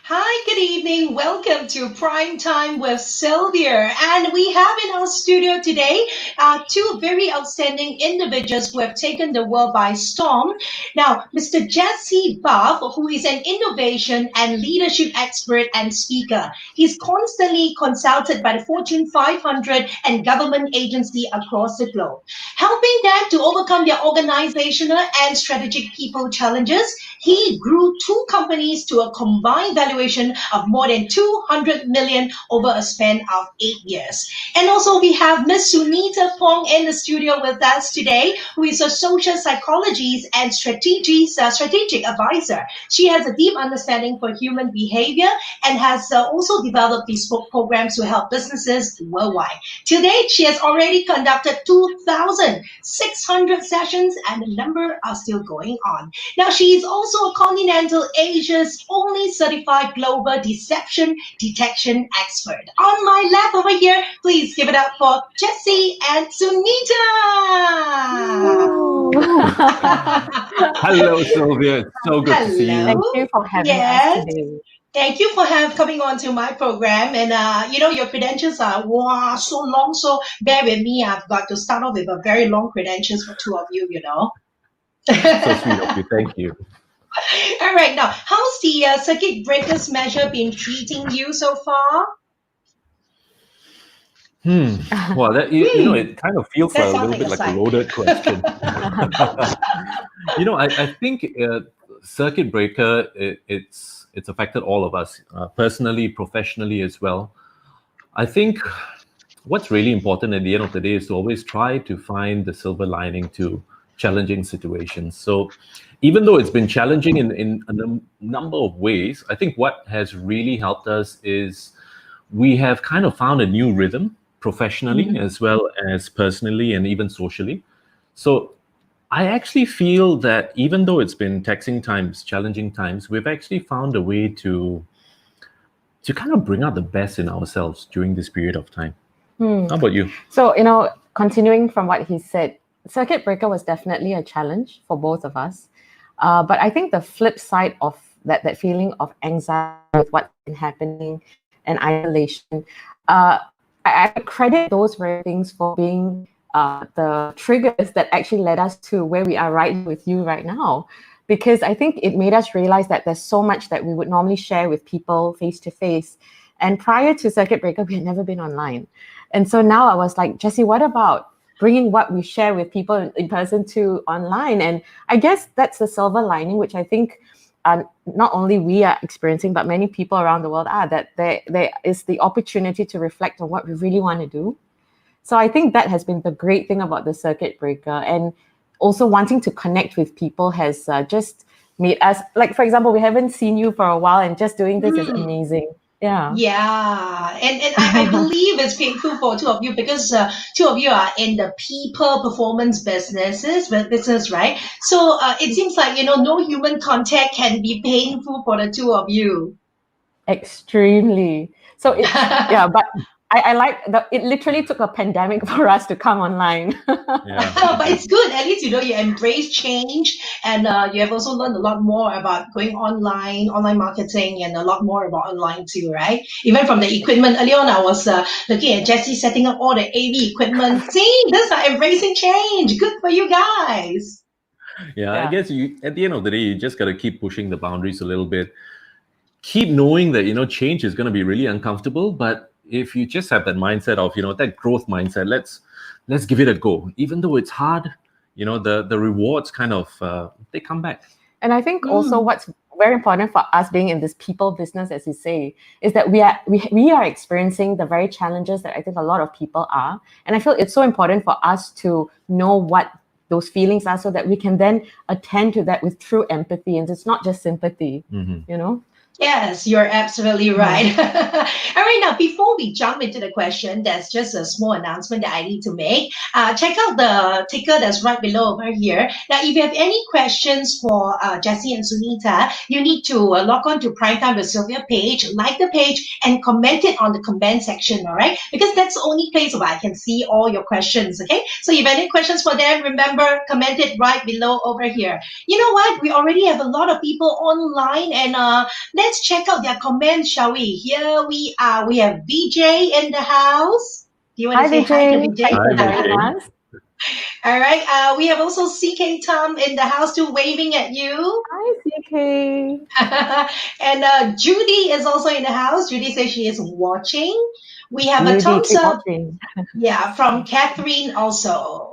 Hi, good evening. Welcome to Prime Time with Sylvia. And we have in our studio today two very outstanding individuals who have taken the world by storm. Now, Mr. Jesse Buff, who is an innovation and leadership expert and speaker. He's constantly consulted by the Fortune 500 and government agency across the globe, helping them to overcome their organizational and strategic people challenges. He grew two companies to a combined valuation of more than 200 million over a span of 8 years. And also we have Ms. Sunita Pong in the studio with us today, who is a social psychologist and strategic advisor. She has a deep understanding for human behavior and has also developed bespoke programs to help businesses worldwide. To date, she has already conducted 2,600 sessions and the number are still going on. Now, she is also a Continental Asia's only certified global deception detection expert. On my left over here, please give it up for Jessie and Sunita. Hello, Sylvia. It's so good to see you. Thank you for having us today. Thank you for coming on to my program. And, your credentials are so long. So bear with me. I've got to start off with a very long credentials for two of you, So sweet of you. Thank you. All right. Now, how's the circuit breakers measure been treating you so far? Well, it kind of feels a little bit like a loaded question. I think circuit breaker, it's affected all of us, personally, professionally as well. I think what's really important at the end of the day is to always try to find the silver lining to challenging situations. So even though it's been challenging in a number of ways, I think what has really helped us is we have kind of found a new rhythm professionally as well as personally and even socially. So I actually feel that even though it's been taxing times, challenging times, we've actually found a way to kind of bring out the best in ourselves during this period of time. How about you? So, continuing from what he said, circuit breaker was definitely a challenge for both of us. But I think the flip side of that feeling of anxiety with what's been happening and isolation, I credit those very things for being the triggers that actually led us to where we are right with you right now. Because I think it made us realize that there's so much that we would normally share with people face to face. And prior to circuit breaker, we had never been online. And so now I was like, Jesse, what about bringing what we share with people in person to online? And I guess that's the silver lining, which I think not only we are experiencing, but many people around the world are, that there is the opportunity to reflect on what we really want to do. So I think that has been the great thing about the circuit breaker. And also wanting to connect with people has just made us, like, for example, we haven't seen you for a while, and just doing this is amazing. Yeah, and I believe it's painful for two of you because two of you are in the people performance business, right? So it seems like no human contact can be painful for the two of you. Extremely. So it's but I like that it literally took a pandemic for us to come online. But it's good. At least you embrace change, and you have also learned a lot more about going online marketing, and a lot more about online too, right? Even from the equipment. Earlier on, I was looking at Jesse setting up all the AV equipment. See, these are embracing change. Good for you guys. I guess at the end of the day, you just got to keep pushing the boundaries a little bit. Keep knowing that change is going to be really uncomfortable, but if you just have that mindset of that growth mindset, let's give it a go. Even though it's hard, the rewards kind of they come back. And I think also what's very important for us being in this people business, as you say, is that we are experiencing the very challenges that I think a lot of people are. And I feel it's so important for us to know what those feelings are, so that we can then attend to that with true empathy, and it's not just sympathy. Yes, you're absolutely right. All right, now before we jump into the question, there's just a small announcement that I need to make. Check out the ticker that's right below over here. Now, if you have any questions for Jessie and Sunita, you need to log on to Primetime with Sylvia page, like the page, and comment it on the comment section, all right? Because that's the only place where I can see all your questions, okay? So if you have any questions for them, remember, comment it right below over here. You know what? We already have a lot of people online, and let's check out their comments, shall we? Here we are. We have VJ in the house. Do you want Hi, to say hi to Vijay. VJ? Thanks Hi, for joining Vijay. us. All right. We have also CK Tom in the house too, waving at you. Hi, CK. And Judy is also in the house. Judy says she is watching. We have a Judy, thumbs keep up, watching. yeah, from Catherine also.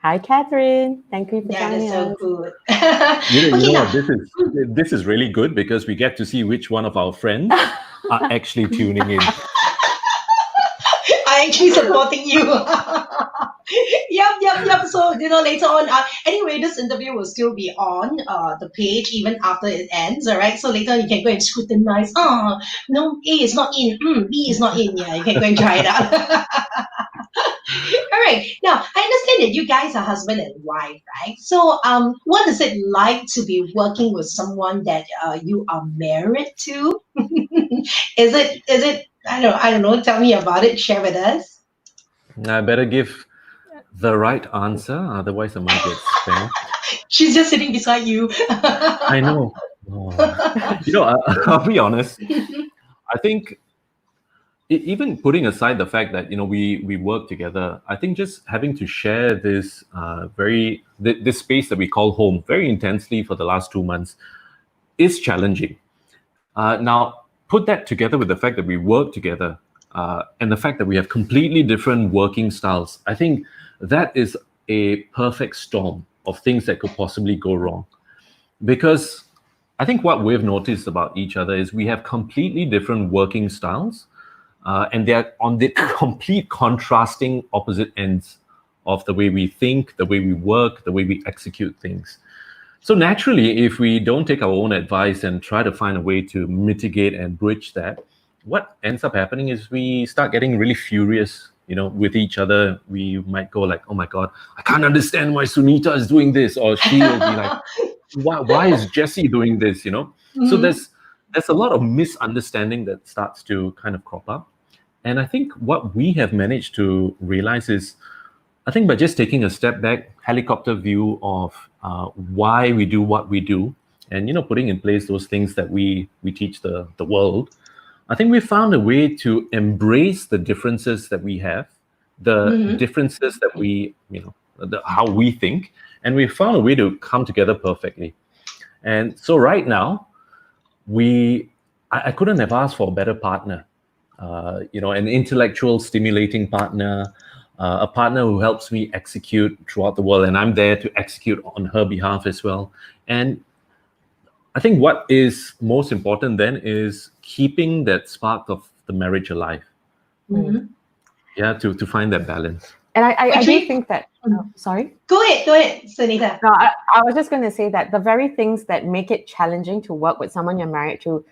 Hi, Catherine. Thank you for Yeah, that's joining so us. good. You Okay, know now. what? This is really good because we get to see which one of our friends are actually tuning in. I actually supporting you. Yep. So, later on, anyway, this interview will still be on the page even after it ends, all right? So later you can go and scrutinize. Oh, no, A is not in. B is not in. Yeah, you can go and try it out. All right. Now, I understand that you guys are husband and wife, right? So, what is it like to be working with someone that you are married to? Is it? I don't know. Tell me about it. Share with us. I better give the right answer, otherwise I might get spanked. She's just sitting beside you. I know. Oh. I'll be honest. I think even putting aside the fact that we work together, I think just having to share this this space that we call home very intensely for the last 2 months is challenging. Now, put that together with the fact that we work together and the fact that we have completely different working styles. I think that is a perfect storm of things that could possibly go wrong. Because I think what we've noticed about each other is we have completely different working styles, and they're on the complete contrasting opposite ends of the way we think, the way we work, the way we execute things. So naturally, if we don't take our own advice and try to find a way to mitigate and bridge that, what ends up happening is we start getting really furious, with each other. We might go like, "Oh my God, I can't understand why Sunita is doing this," or she will be like, "Why is Jesse doing this?" So Mhm. there's a lot of misunderstanding that starts to kind of crop up, and I think what we have managed to realize is, I think by just taking a step back, helicopter view of why we do what we do, and putting in place those things that we teach the world, I think we found a way to embrace the differences that we have, the Mhm. differences that how we think, and we found a way to come together perfectly. And so right now, I couldn't have asked for a better partner. An intellectual, stimulating partner, a partner who helps me execute throughout the world, and I'm there to execute on her behalf as well. And I think what is most important then is keeping that spark of the marriage alive. Mhm. Yeah, to find that balance. And I do Actually, think that, sorry? go ahead, Sunita. No, I was just going to say that the very things that make it challenging to work with someone you're married to,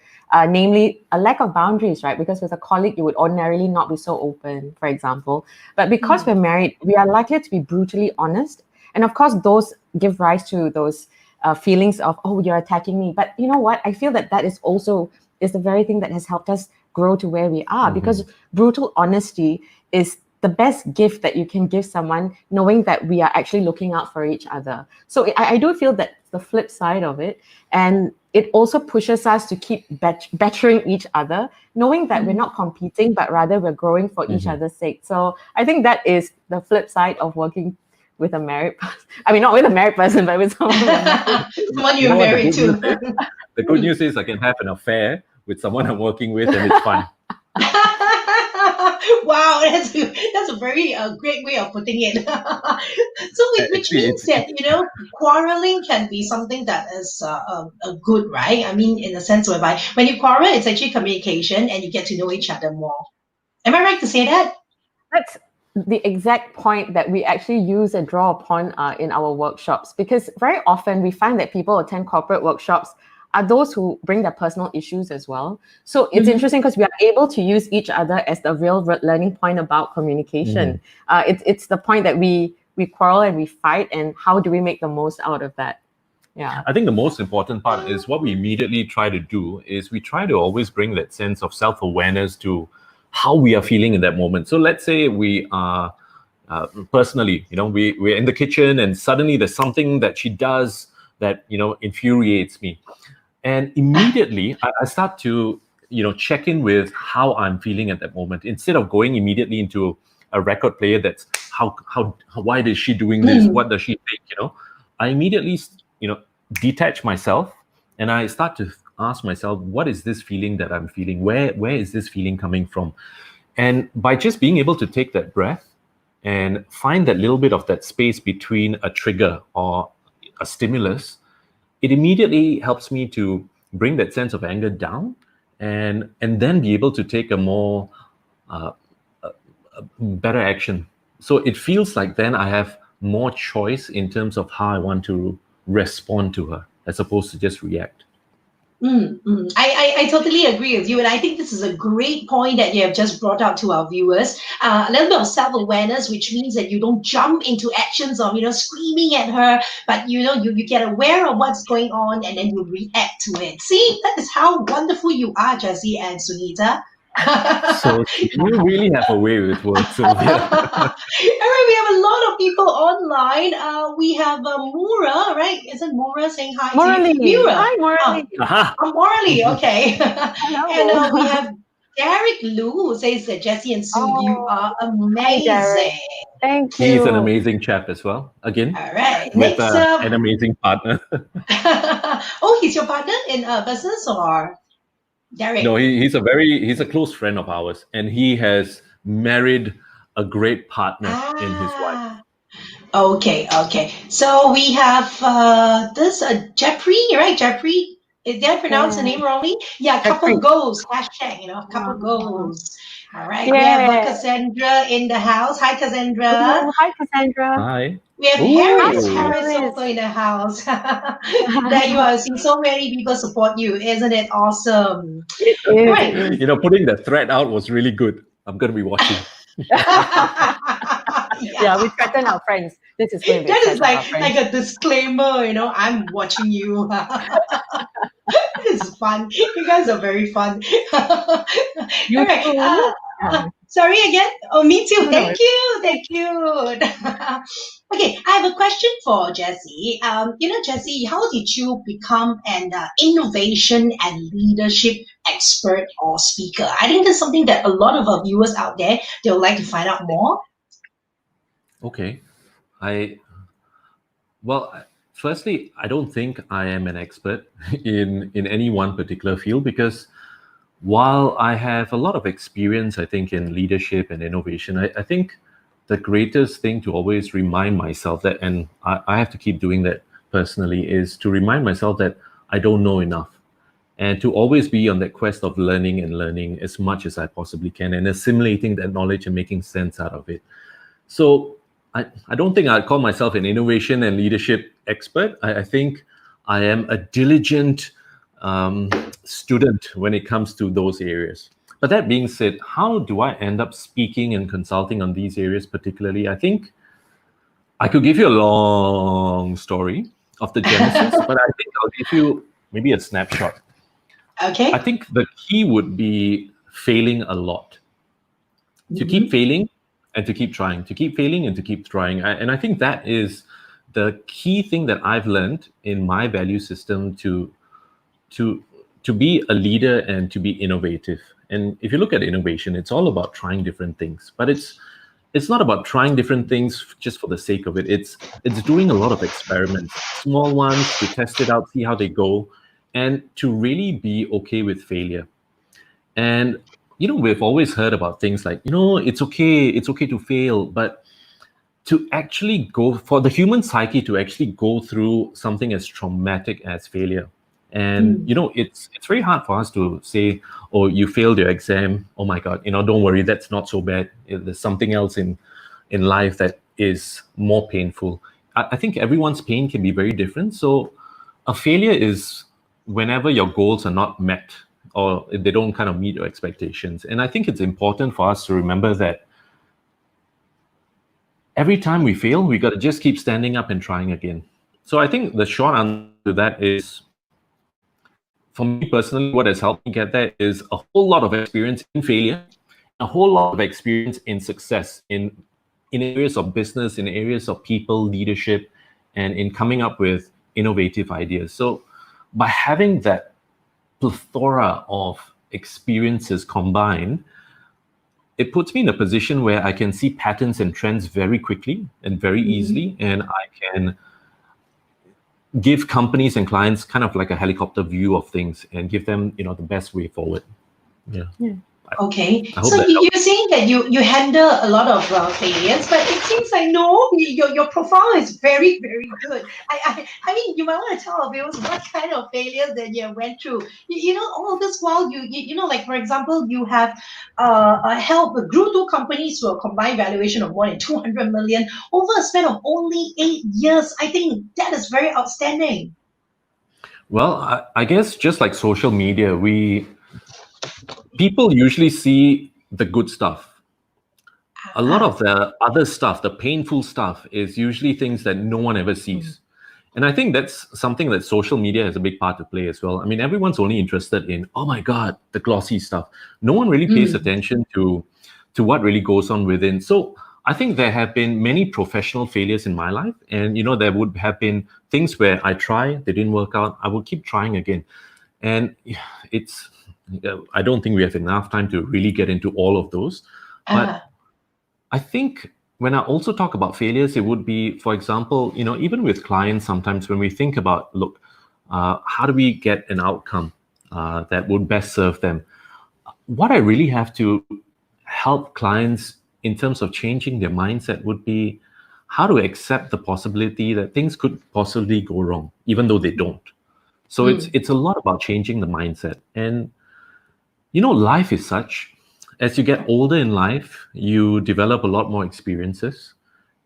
namely a lack of boundaries, right? Because with a colleague, you would ordinarily not be so open, for example. But because we're married, we are likely to be brutally honest. And of course, those give rise to those feelings of, oh, you're attacking me. But you know what? I feel that that is the very thing that has helped us grow to where we are, because brutal honesty is the best gift that you can give someone, knowing that we are actually looking out for each other. So I do feel that the flip side of it, and it also pushes us to keep bettering each other, knowing that we're not competing, but rather we're growing for each other's sake. So I think that is the flip side of working with a married person. I mean, not with a married person, but with someone we're married. Someone You you're know what the married good news to. is? The good news is I can have an affair with someone I'm working with, and it's fine. Wow, that's a very great way of putting it. So, which Actually, means that quarreling can be something that is good, right? I mean, in a sense whereby when you quarrel, it's actually communication, and you get to know each other more. Am I right to say that? That's the exact point that we actually use and draw upon in our workshops, because very often we find that people attend corporate workshops are those who bring their personal issues as well. So it's interesting because we are able to use each other as the real learning point about communication. It's the point that we quarrel and we fight, and how do we make the most out of that? Yeah. I think the most important part is what we immediately try to do is we try to always bring that sense of self-awareness to how we are feeling in that moment. So let's say we are personally, we're in the kitchen and suddenly there's something that she does that, infuriates me. And immediately I start to, check in with how I'm feeling at that moment, instead of going immediately into a record player that's why is she doing this? What does she think? I immediately, detach myself and I start to ask myself, what is this feeling that I'm feeling? Where is this feeling coming from? And by just being able to take that breath and find that little bit of that space between a trigger or a stimulus, it immediately helps me to bring that sense of anger down and then be able to take a more better action. So it feels like then I have more choice in terms of how I want to respond to her, as opposed to just react. I totally agree with you, and I think this is a great point that you have just brought out to our viewers. A little bit of self-awareness, which means that you don't jump into actions of screaming at her, but you get aware of what's going on and then you react to it. See, that is how wonderful you are, Jessie and Sunita. So you really have a way with words, Sylvia. All right, we have a lot of people online. We have Moora, right? Isn't Moora saying hi to you? Moora. Hi, Morley. Morley, okay. Hello. And we have Derek Liu, who says that Jessie and Sue, you are Hi, amazing. Derek. Thank you. He's an amazing chap as well. Again, All right. with Next an amazing partner. Oh, he's your partner in business, or Derek? No, he's a close friend of ours, and he has married a great partner in his wife. Okay. So we have this Jeffrey, right? Jeffrey, did I pronounce the name wrongly? Yeah, couple Jeffrey. goals, hashtag, couple goals. All right. We Yeah. have Cassandra in the house. Hi, Cassandra. Oh, hi, Cassandra. Hi. We have Ooh. Harris also in the house. There you are. Seeing so many people support you. Isn't it awesome? It is. Right. It is. Putting the thread out was really good. I'm going to be watching. Yeah, we threaten our friends. This is going to be That is our friends. like a disclaimer, I'm watching you. This is fun. You guys are very fun. You All right. too. Sorry again. Oh, me too. No, Thank you. Okay, I have a question for Jessie. Jessie, how did you become an innovation and leadership expert or speaker? I think that's something that a lot of our viewers out there, they would like to find out more. Okay. Firstly, I don't think I am an expert in any one particular field, because while I have a lot of experience, I think, in leadership and innovation, I think the greatest thing to always remind myself that, and I have to keep doing that personally, is to remind myself that I don't know enough, and to always be on that quest of learning as much as I possibly can, and assimilating that knowledge and making sense out of it. So I don't think I'd call myself an innovation and leadership expert. I think I am a diligent student when it comes to those areas. But that being said, how do I end up speaking and consulting on these areas particularly? I think I could give you a long story of the genesis, but I think I'll give you maybe a snapshot. Okay. I think the key would be failing a lot. To keep failing and to keep trying, to keep failing and to keep trying. And I think that is the key thing that I've learned in my value system to be a leader and to be innovative. And if you look at innovation, it's all about trying different things, but it's not about trying different things just for the sake of it. It's doing a lot of experiments, small ones, to test it out, see how they go, and to really be okay with failure. And we've always heard about things like, it's okay to fail, but to actually go for the human psyche to actually go through something as traumatic as failure. And it's very hard for us to say, oh, you failed your exam, oh my God, don't worry, that's not so bad. There's something else in life that is more painful. I think everyone's pain can be very different. So a failure is whenever your goals are not met or if they don't kind of meet your expectations. And I think it's important for us to remember that every time we fail, we got to just keep standing up and trying again. So I think the short answer to that is, for me personally, what has helped me get there is a whole lot of experience in failure, a whole lot of experience in success in areas of business, in areas of people, leadership, and in coming up with innovative ideas. So by having that plethora of experiences combined, it puts me in a position where I can see patterns and trends very quickly and very easily, and I can give companies and clients kind of like a helicopter view of things and give them, the best way forward. Yeah. Okay, I hope so that you're helps. saying that you handle a lot of failures, but it seems I know your profile is very, very good. I mean, you might want to tell our viewers what kind of failures that you went through. All this while like for example, you have helped grew two companies to a combined valuation of more than 200 million over a span of only 8 years. I think that is very outstanding. Well, I guess just like social media, people usually see the good stuff. A lot of the other stuff, the painful stuff, is usually things that no one ever sees. And I think that's something that social media has a big part to play as well. I mean, everyone's only interested in, oh my God, the glossy stuff. No one really pays attention to what really goes on within. So I think there have been many professional failures in my life. And, there would have been things where I try, they didn't work out. I will keep trying again. And I don't think we have enough time to really get into all of those. But I think when I also talk about failures, it would be, for example, even with clients, sometimes when we think about, look, how do we get an outcome that would best serve them? What I really have to help clients in terms of changing their mindset would be how to accept the possibility that things could possibly go wrong, even though they don't. So it's a lot about changing the mindset. And, life is such. As you get older in life, you develop a lot more experiences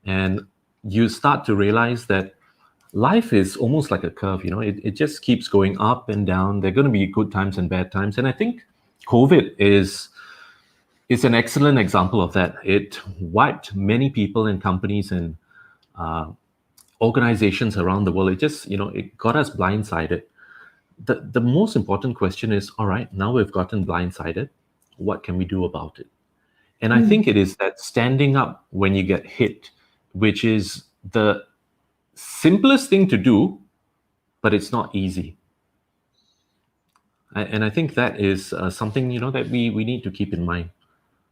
and you start to realize that life is almost like a curve, it just keeps going up and down. There are going to be good times and bad times. And I think COVID is an excellent example of that. It wiped many people and companies and organizations around the world. It just, it got us blindsided. The most important question is, all right, now we've gotten blindsided. What can we do about it? And I think it is that standing up when you get hit, which is the simplest thing to do, but it's not easy. And I think that is something, that we need to keep in mind.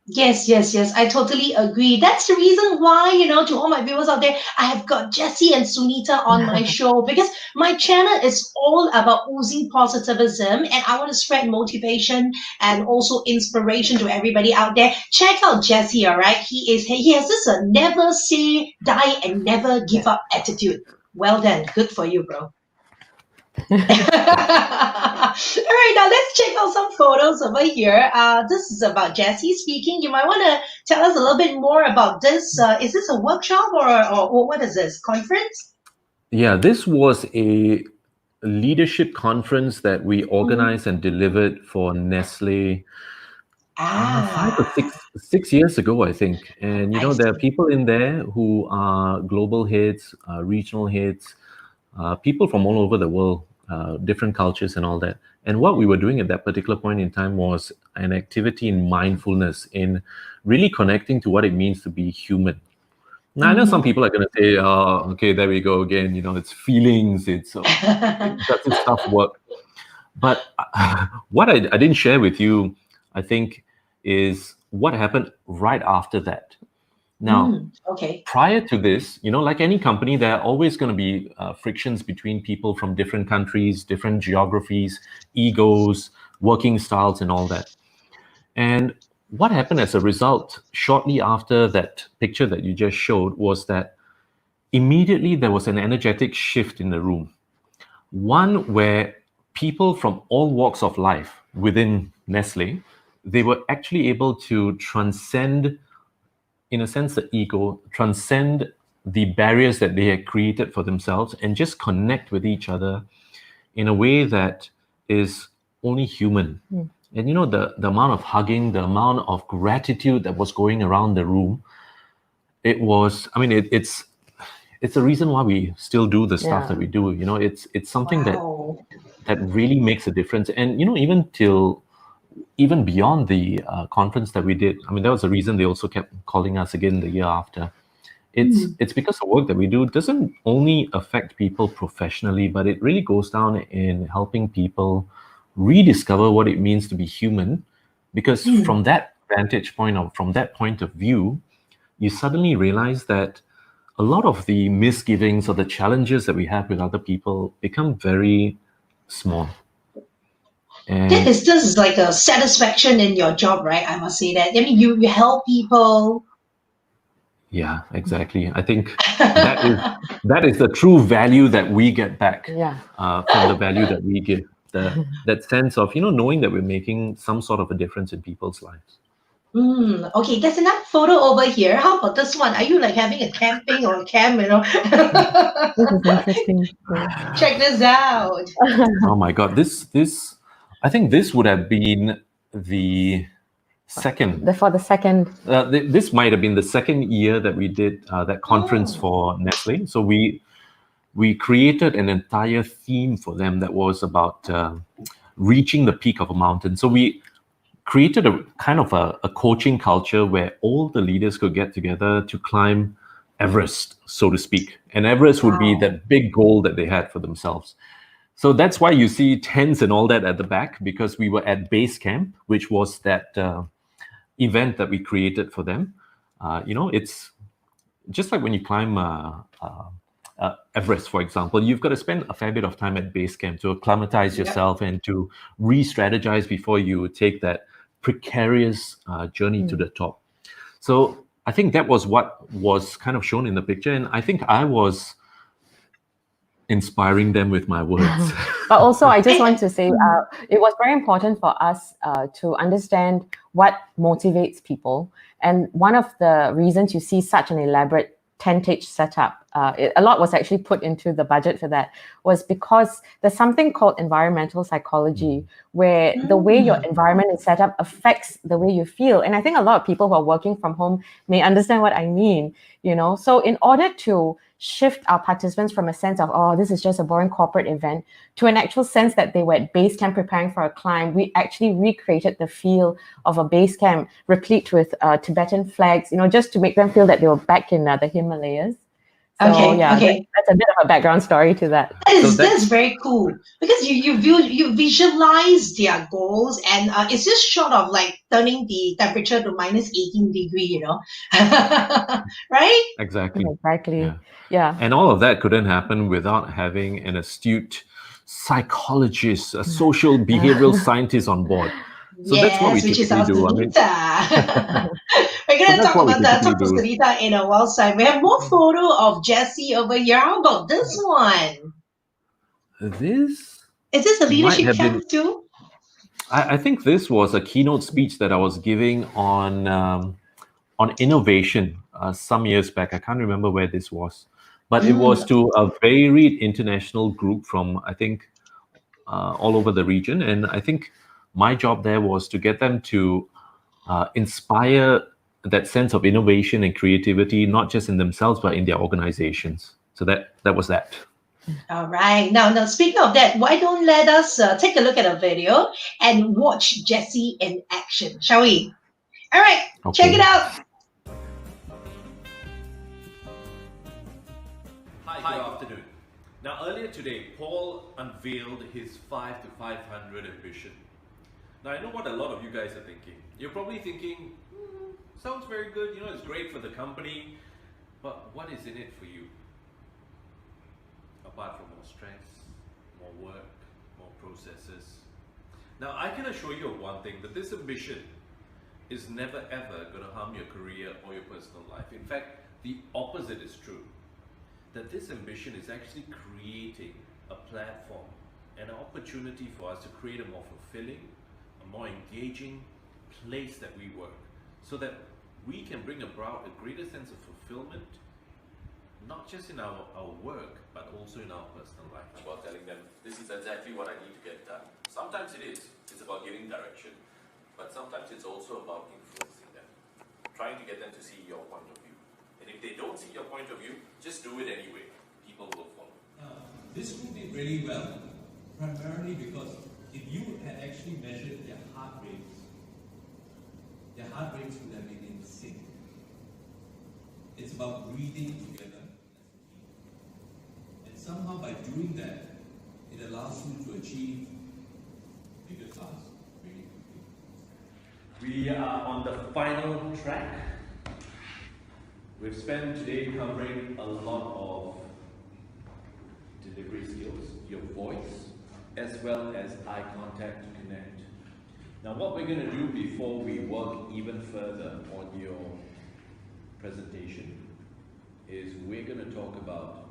Yes, yes, yes. I totally agree. That's the reason why, to all my viewers out there, I have got Jessie and Sunita on my show because my channel is all about oozing positivism and I want to spread motivation and also inspiration to everybody out there. Check out Jessie, all right? He has this never say die and never give up attitude. Well done. Good for you, bro. All right, now let's check out some photos over here. This is about Jessie speaking. You might want to tell us a little bit more about this. Is this a workshop or what is this, conference? Yeah, this was a leadership conference that we organized and delivered for Nestle 5 or 6 years ago, I think. And, there are people in there who are global heads, regional heads, people from all over the world, different cultures and all that. And what we were doing at that particular point in time was an activity in mindfulness, in really connecting to what it means to be human. Now, I know some people are going to say, oh, okay, there we go again. It's feelings, does this stuff work? But what I didn't share with you, I think, is what happened right after that. Now, prior to this, like any company, there are always going to be frictions between people from different countries, different geographies, egos, working styles, and all that. And what happened as a result, shortly after that picture that you just showed, was that immediately there was an energetic shift in the room. One where people from all walks of life within Nestle, they were actually able to transcend, in a sense, the ego, transcend the barriers that they had created for themselves and just connect with each other in a way that is only human. And the amount of hugging, the amount of gratitude that was going around the room, it was, I mean, it's the reason why we still do the stuff that we do. It's something Wow. that really makes a difference. And even beyond the conference that we did, I mean, that was the reason they also kept calling us again the year after. It's because the work that we do doesn't only affect people professionally, but it really goes down in helping people rediscover what it means to be human. Because from that vantage point, or from that point of view, you suddenly realize that a lot of the misgivings or the challenges that we have with other people become very small. This is like a satisfaction in your job, right? I must say that. I mean, you help people. Yeah, exactly. I think that is the true value that we get back from the value that we give. That sense of knowing that we're making some sort of a difference in people's lives. Okay, there's another photo over here. How about this one? Are you like having a camping or a camp, This is interesting. Check this out. Oh my God, this I think this would have been the second. For the second. This might have been the second year that we did that conference for Nestle. So we created an entire theme for them that was about reaching the peak of a mountain. So we created a kind of a coaching culture where all the leaders could get together to climb Everest, so to speak. And Everest would be that big goal that they had for themselves. So that's why you see tents and all that at the back, because we were at base camp, which was that event that we created for them. It's just like when you climb Everest, for example, you've got to spend a fair bit of time at base camp to acclimatize yourself and to re-strategize before you take that precarious journey to the top. So I think that was what was kind of shown in the picture, and I think I was inspiring them with my words. But also, I just want to say it was very important for us to understand what motivates people. And one of the reasons you see such an elaborate tentage setup, a lot was actually put into the budget for that, was because there's something called environmental psychology, where the way your environment is set up affects the way you feel. And I think a lot of people who are working from home may understand what I mean, So in order to shift our participants from a sense of, oh, this is just a boring corporate event, to an actual sense that they were at base camp preparing for a climb, we actually recreated the feel of a base camp replete with Tibetan flags, just to make them feel that they were back in the Himalayas. So Okay. that's a bit of a background story to that. That's very cool, because you visualize their goals, and it's just short of like turning the temperature to minus 18 degree, right? Exactly. Yeah. And all of that couldn't happen without having an astute psychologist, a social behavioral scientist on board. So that's what we typically do. We're going to talk about to Sunita in a while time. We have more photo of Jessie over here. How about this one? Is this a leadership camp too? I think this was a keynote speech that I was giving on innovation some years back. I can't remember where this was, but it was to a varied international group from, I think, all over the region. And I think my job there was to get them to inspire that sense of innovation and creativity, not just in themselves, but in their organizations. So that was that. All right. Now, speaking of that, why don't let us take a look at a video and watch Jessie in action, shall we? All right, Check it out. Hi, good afternoon. Now, earlier today, Paul unveiled his 5 to 500 ambition. Now, I know what a lot of you guys are thinking. You're probably thinking, sounds very good, it's great for the company, but what is in it for you? Apart from more stress, more work, more processes. Now, I can assure you of one thing, that this ambition is never ever going to harm your career or your personal life. In fact, the opposite is true. That this ambition is actually creating a platform, an opportunity for us to create a more fulfilling, a more engaging place that we work, so that we can bring about a greater sense of fulfillment, not just in our work, but also in our personal life. While telling them, this is exactly what I need to get done. Sometimes it is. It's about giving direction. But sometimes it's also about influencing them. Trying to get them to see your point of view. And if they don't see your point of view, just do it anyway. People will follow. This group did really well, primarily because if you had actually measured their heart rates would have been in sync. It's about breathing together as a team. And somehow by doing that, it allows you to achieve bigger tasks really quickly. We are on the final track. We've spent today covering a lot of delivery skills, your voice, as well as eye contact to connect. Now what we're going to do before we work even further on your presentation is we're going to talk about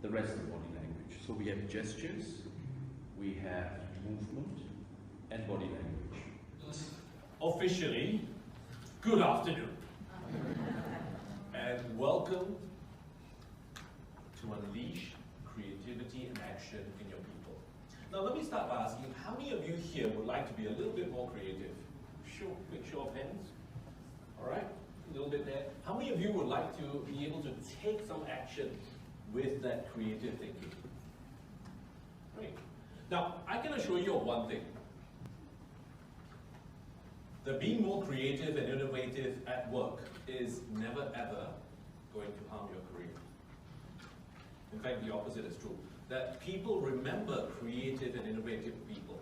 the rest of body language. So we have gestures, we have movement, and body language. Officially, good afternoon. And welcome to unleash creativity and action in your people. Now let me start by asking, how many of you here would like to be a little bit more creative? Quick show of hands. All right, a little bit there. How many of you would like to be able to take some action with that creative thinking? Great. Now, I can assure you of one thing. That being more creative and innovative at work is never ever going to harm your career. In fact, the opposite is true. That people remember creative and innovative people.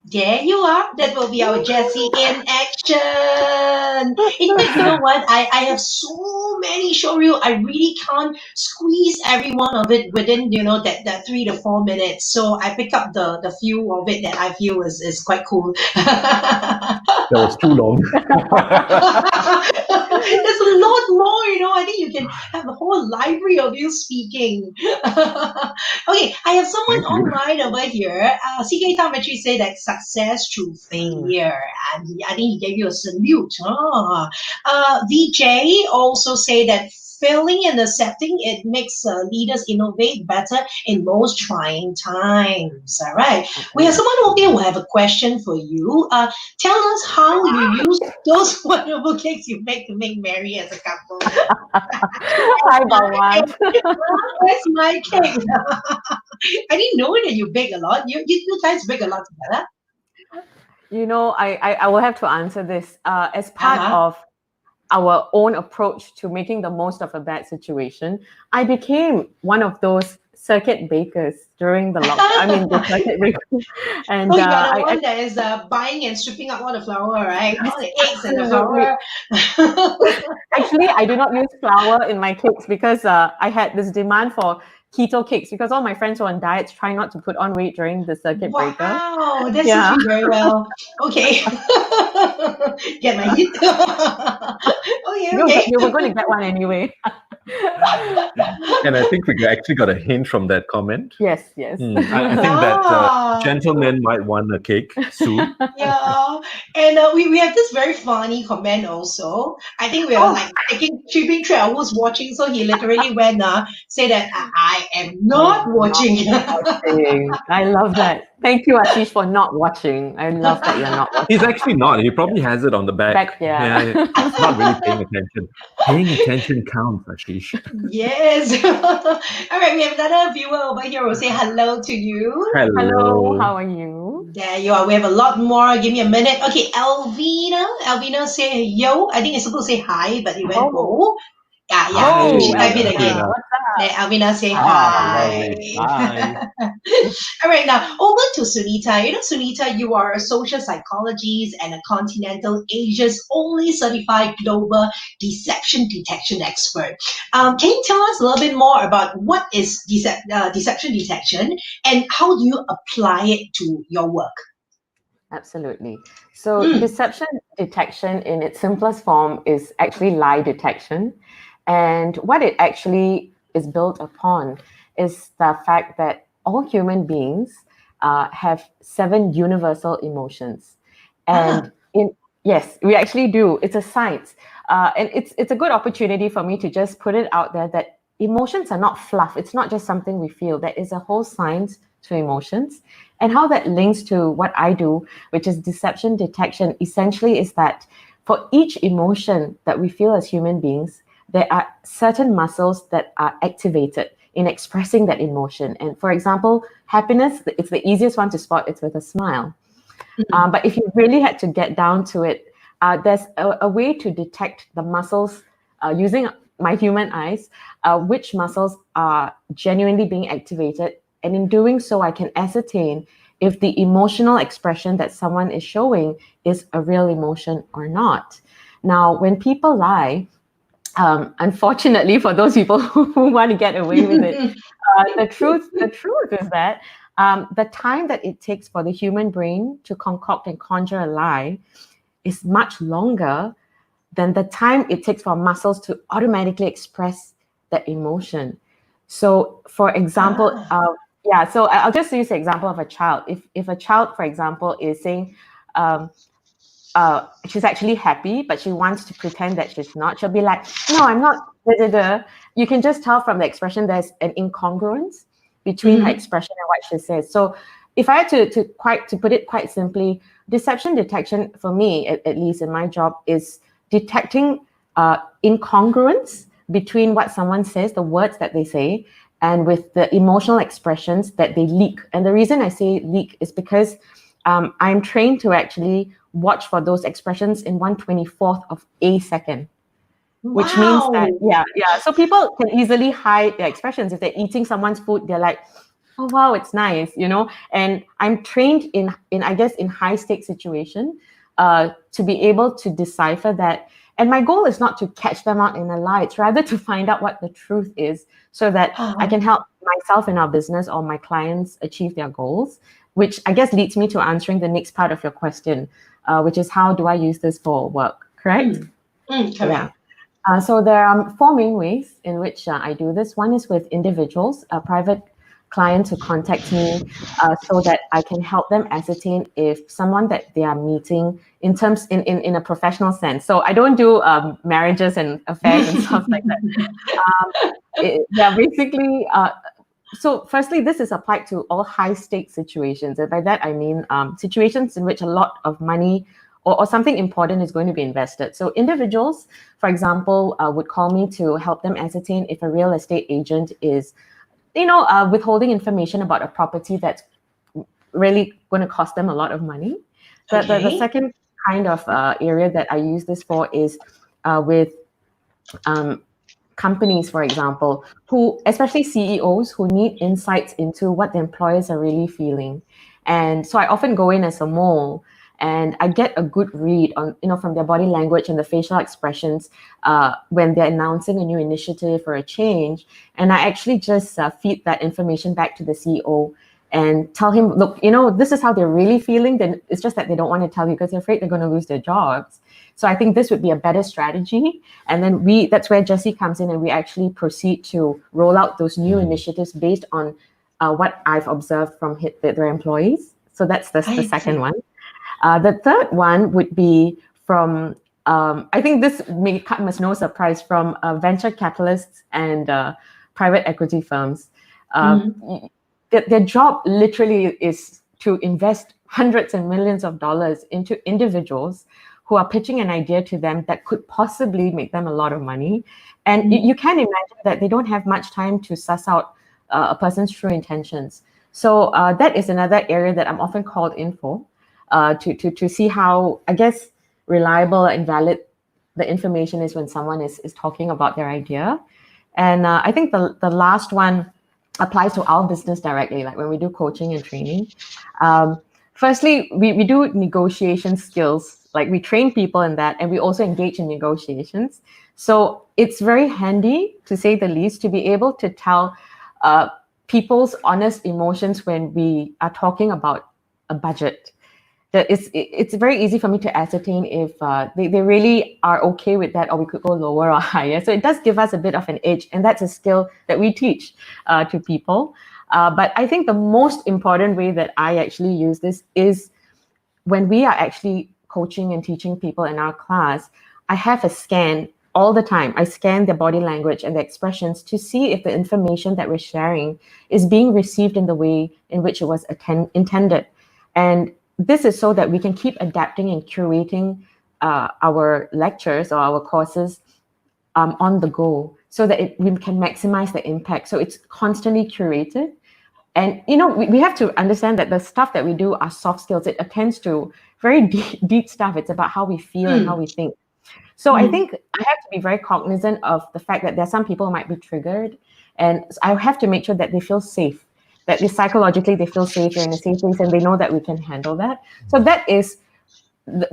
There you are. That will be our Jessie in action. In fact, you know what? I have so many showreel. I really can't squeeze every one of it within, that 3 to 4 minutes. So I pick up the few of it that I feel is quite cool. That was too long. There's a lot more, I think you can have a whole library of you speaking. Okay, I have someone Thank you. online over here. CK Tam actually said that success through failure, and I think he gave you a salute. VJ also say that failing and accepting it makes leaders innovate better in most trying times. All right. We have someone over here who have a question for you. Tell us how you use those wonderful cakes you make to make merry as a couple. Hi, Bawan. Where's my cake? I didn't know that you bake a lot. You guys bake a lot together. I will have to answer this. As part of our own approach to making the most of a bad situation, I became one of those circuit bakers during the lockdown. The circuit breakers. And you are the one that is buying and stripping up all the flour, right? All the eggs and the flour. Actually, I do not use flour in my cakes because I had this demand for keto cakes because all my friends were on diets trying not to put on weight during the circuit breaker. Wow, that suits you very well. Okay. Get my hit. Okay. You were going to get one anyway. And I think we actually got a hint from that comment. Yes. I think that gentlemen might want a cake soon. Yeah, and we have this very funny comment also. I think we are like keeping 3 hours watching, so he literally went say that I am not watching. I love that. Thank you, Ashish, for not watching. I love that you're not watching. He's actually not. He probably has it on the back. Yeah. He's not really paying attention. Paying attention counts, Ashish. Yes. All right, we have another viewer over here who will say hello to you. Hello, how are you? There you are. We have a lot more. Give me a minute. Okay, Elvina say yo. I think it's supposed to say hi, but it went go. Yeah. She type it again. Let Alvina say hi. Hi. All right, now over to Sunita. Sunita, you are a social psychologist and a continental Asia's only certified global deception detection expert. Can you tell us a little bit more about what is deception detection and how do you apply it to your work? Absolutely. So deception detection in its simplest form is actually lie detection. And what it actually is built upon is the fact that all human beings have 7 universal emotions. And yes, we actually do. It's a science. And it's a good opportunity for me to just put it out there that emotions are not fluff. It's not just something we feel. There is a whole science to emotions. And how that links to what I do, which is deception detection, essentially is that for each emotion that we feel as human beings, there are certain muscles that are activated in expressing that emotion. And for example, happiness, it's the easiest one to spot. It's with a smile. But if you really had to get down to it, there's a way to detect the muscles using my human eyes, which muscles are genuinely being activated. And in doing so, I can ascertain if the emotional expression that someone is showing is a real emotion or not. Now, when people lie, unfortunately, for those people who want to get away with it, the truth is that the time that it takes for the human brain to concoct and conjure a lie is much longer than the time it takes for muscles to automatically express that emotion. So, for example, so I'll just use the example of a child. If a child, for example, is saying she's actually happy, but she wants to pretend that she's not, she'll be like, "No, I'm not." You can just tell from the expression there's an incongruence between her expression and what she says. So, if I had to put it quite simply, deception detection for me, at least in my job, is detecting incongruence between what someone says, the words that they say, and with the emotional expressions that they leak. And the reason I say leak is because I'm trained to actually watch for those expressions in 1/24th of a second, which means that, so people can easily hide their expressions. If they're eating someone's food, they're like, "Oh, wow, it's nice," and I'm trained in I guess, in high stakes situation to be able to decipher that. And my goal is not to catch them out in a lie. It's rather to find out what the truth is so that I can help myself in our business or my clients achieve their goals, which I guess leads me to answering the next part of your question, which is how do I use this for work, correct? Correct. Yeah. So there are four main ways in which I do this. One is with individuals, private clients who contact me so that I can help them ascertain if someone that they are meeting in a professional sense. So I don't do marriages and affairs and stuff like that. Basically. So firstly, this is applied to all high stakes situations. And by that, I mean situations in which a lot of money or something important is going to be invested. So individuals, for example, would call me to help them ascertain if a real estate agent is withholding information about a property that's really going to cost them a lot of money. The second kind of area that I use this for is with companies, for example, who, especially CEOs, who need insights into what the employees are really feeling. And so I often go in as a mole and I get a good read on, from their body language and the facial expressions when they're announcing a new initiative or a change. And I actually just feed that information back to the CEO and tell him, look, this is how they're really feeling. Then it's just that they don't want to tell you because they're afraid they're going to lose their jobs. So I think this would be a better strategy. And then that's where Jessie comes in, and we actually proceed to roll out those new initiatives based on what I've observed from their employees. So that's the second one. The third one would be from, I think this may come as no surprise, from venture capitalists and private equity firms. Their job literally is to invest hundreds and millions of dollars into individuals who are pitching an idea to them that could possibly make them a lot of money. And you can imagine that they don't have much time to suss out a person's true intentions. So that is another area that I'm often called in for, to see how, I guess, reliable and valid the information is when someone is talking about their idea. And I think the last one applies to our business directly, like when we do coaching and training. Firstly, we do negotiation skills. Like we train people in that, and we also engage in negotiations. So it's very handy, to say the least, to be able to tell people's honest emotions when we are talking about a budget. That it's very easy for me to ascertain if they really are okay with that, or we could go lower or higher. So it does give us a bit of an edge, and that's a skill that we teach to people. But I think the most important way that I actually use this is when we are actually coaching and teaching people in our class. I have a scan all the time. I scan their body language and the expressions to see if the information that we're sharing is being received in the way in which it was intended. And this is so that we can keep adapting and curating our lectures or our courses on the go, so that we can maximize the impact. So it's constantly curated. And, we have to understand that the stuff that we do are soft skills. It attends to very deep stuff. It's about how we feel and how we think. So I think I have to be very cognizant of the fact that there are some people who might be triggered. And I have to make sure that they feel safe, that psychologically they feel safe, they're in a safe place, and they know that we can handle that. So that is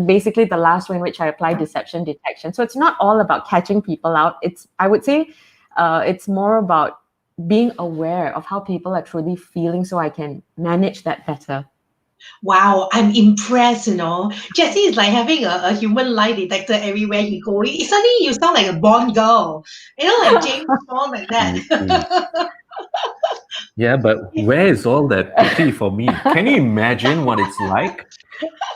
basically the last way in which I apply deception detection. So it's not all about catching people out. I would say it's more about being aware of how people are truly feeling, so I can manage that better. Wow, I'm impressed, Jesse is like having a human lie detector everywhere he goes. Suddenly you sound like a Bond girl, like James Bond, like that. Yeah, but where is all that pity for me? Can you imagine what it's like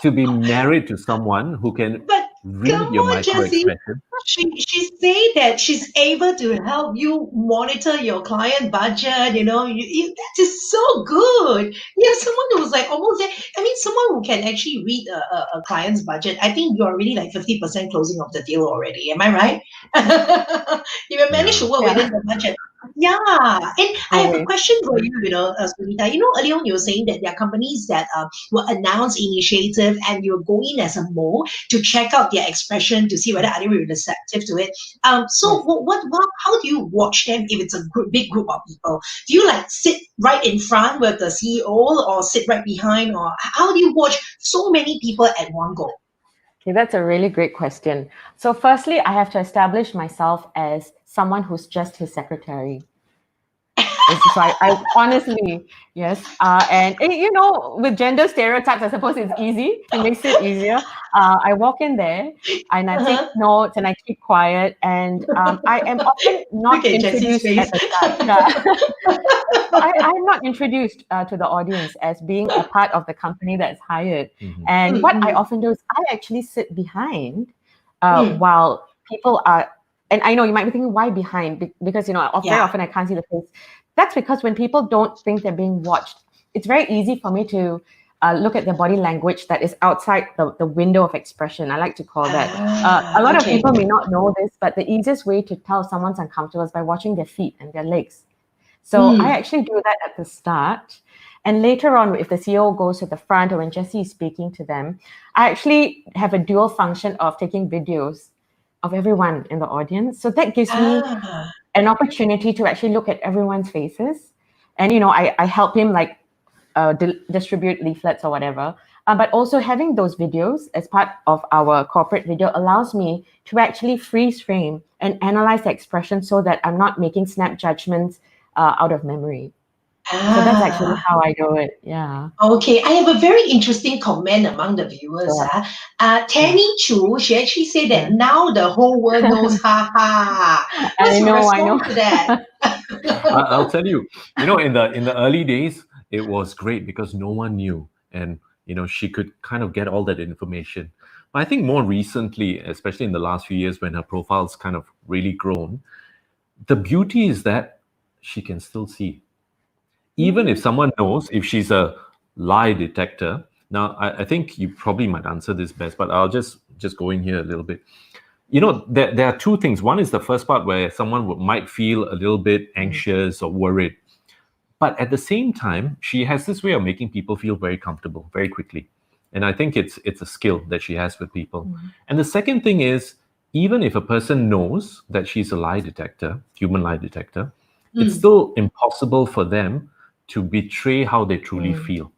to be married to someone who can But read come your on, micro Jessie. expression? She say that she's able to help you monitor your client budget. That is so good. You have someone who's like almost there. I mean, someone who can actually read a client's budget. I think you're already like 50% closing of the deal already. Am I right? You have managed to work within the budget. Yeah, and I have a question for you, Sunita. Earlier on you were saying that there are companies that will announce initiative and you're going as a mole to check out their expression to see whether are they really receptive to it. So how do you watch them if it's a big group of people? Do you like sit right in front with the CEO or sit right behind, or how do you watch so many people at one go? Okay, that's a really great question. So firstly, I have to establish myself as someone who's just his secretary. So I honestly, yes. And with gender stereotypes, I suppose it's easy. It makes it easier. I walk in there and I take notes and I keep quiet. And I am often not introduced at the start. Yeah. So I'm not introduced to the audience as being a part of the company that's hired. And what I often do is I actually sit behind while people are. And I know you might be thinking, why behind? Because, very often I can't see the face. That's because when people don't think they're being watched, it's very easy for me to look at their body language that is outside the window of expression. I like to call that. A lot of people may not know this, but the easiest way to tell someone's uncomfortable is by watching their feet and their legs. So I actually do that at the start. And later on, if the CEO goes to the front or when Jesse is speaking to them, I actually have a dual function of taking videos of everyone in the audience. So that gives me an opportunity to actually look at everyone's faces. And, I help him distribute leaflets or whatever. But also having those videos as part of our corporate video allows me to actually freeze frame and analyze the expression so that I'm not making snap judgments out of memory. So that's actually how I do it. Yeah. Okay, I have a very interesting comment among the viewers. Tanny Chu, she actually said that now the whole world knows, ha ha. What's your response to that? I'll tell you, in the early days, it was great because no one knew, and she could kind of get all that information. But I think more recently, especially in the last few years, when her profile's kind of really grown, the beauty is that she can still see. Even if someone knows, if she's a lie detector. Now, I think you probably might answer this best, but I'll just go in here a little bit. There are two things. One is the first part where someone might feel a little bit anxious or worried. But at the same time, she has this way of making people feel very comfortable very quickly. And I think it's a skill that she has with people. And the second thing is, even if a person knows that she's a lie detector, human lie detector, it's still impossible for them to betray how they truly feel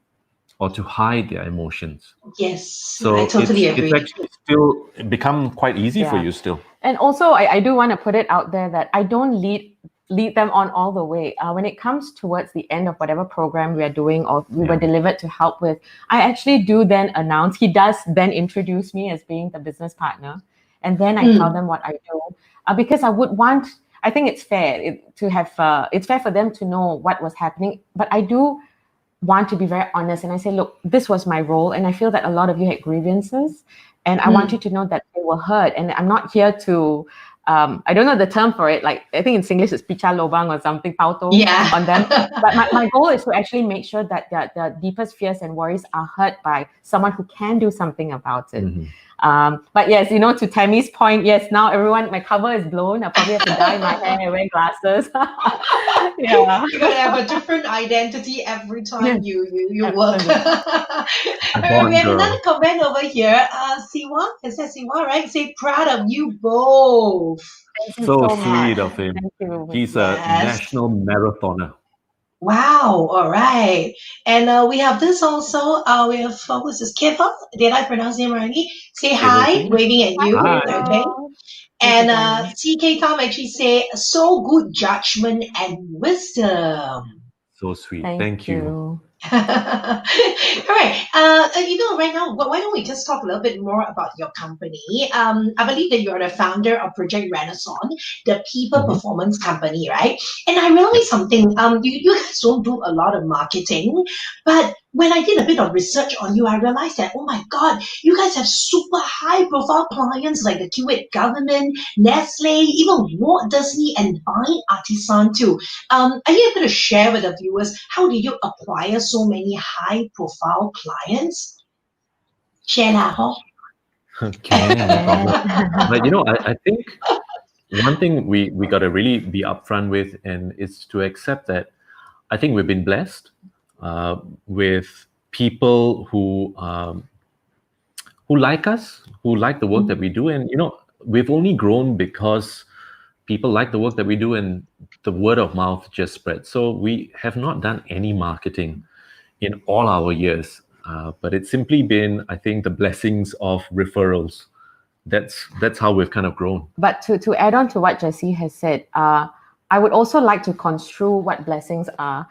or to hide their emotions. Yes, so I totally agree. It's actually still become quite easy for you still. And also, I do want to put it out there that I don't lead them on all the way. When it comes towards the end of whatever program we are doing or we were delivered to help with, I actually do then announce, he does then introduce me as being the business partner. And then I tell them what I do. Because I think it's fair it's fair for them to know what was happening. But I do want to be very honest. And I say, look, this was my role. And I feel that a lot of you had grievances. And I want you to know that they were heard. And I'm not here to I don't know the term for it. Like I think in Singlish it's picha lobang or something, pauto Yeah. on them. But my goal is to actually make sure that their deepest fears and worries are heard by someone who can do something about it. But yes, to Tammy's point, yes, now my cover is blown. I probably have to dye my hair and wear glasses. Yeah. You gotta have a different identity every time you work. All right, we Born have girl. another comment over here. Siwa, is that Siwa, right? Say proud of you both. Thank you So so sweet much. of him. Thank you. He's a Yes. national marathoner. Wow, all right. And we have this also. We have, who's this? Kiva? Did I pronounce him rightly? Say hi, Kiva. waving at you. Hi. Okay. Thank you, And darling. TK Tom actually say, so good judgment and wisdom. So sweet. Thank you. All right. Right now, why don't we just talk a little bit more about your company? I believe that you're the founder of Project Renaissance, the people performance company, right? And I realized something. You guys don't do a lot of marketing, but when I did a bit of research on you, I realized that, oh my God, you guys have super high profile clients like the Kuwait government, Nestle, even Walt Disney, and Vine Artisan too. Are you able to share with the viewers how did you acquire so many high profile clients? Share lah, huh? Can, no problem. But I think one thing we got to really be upfront with, and is to accept that I think we've been blessed with people who like us, who like the work that we do, and we've only grown because people like the work that we do, and the word of mouth just spread. So we have not done any marketing in all our years, but it's simply been, I think, the blessings of referrals. That's how we've kind of grown. But to add on to what Jessie has said, I would also like to construe what blessings are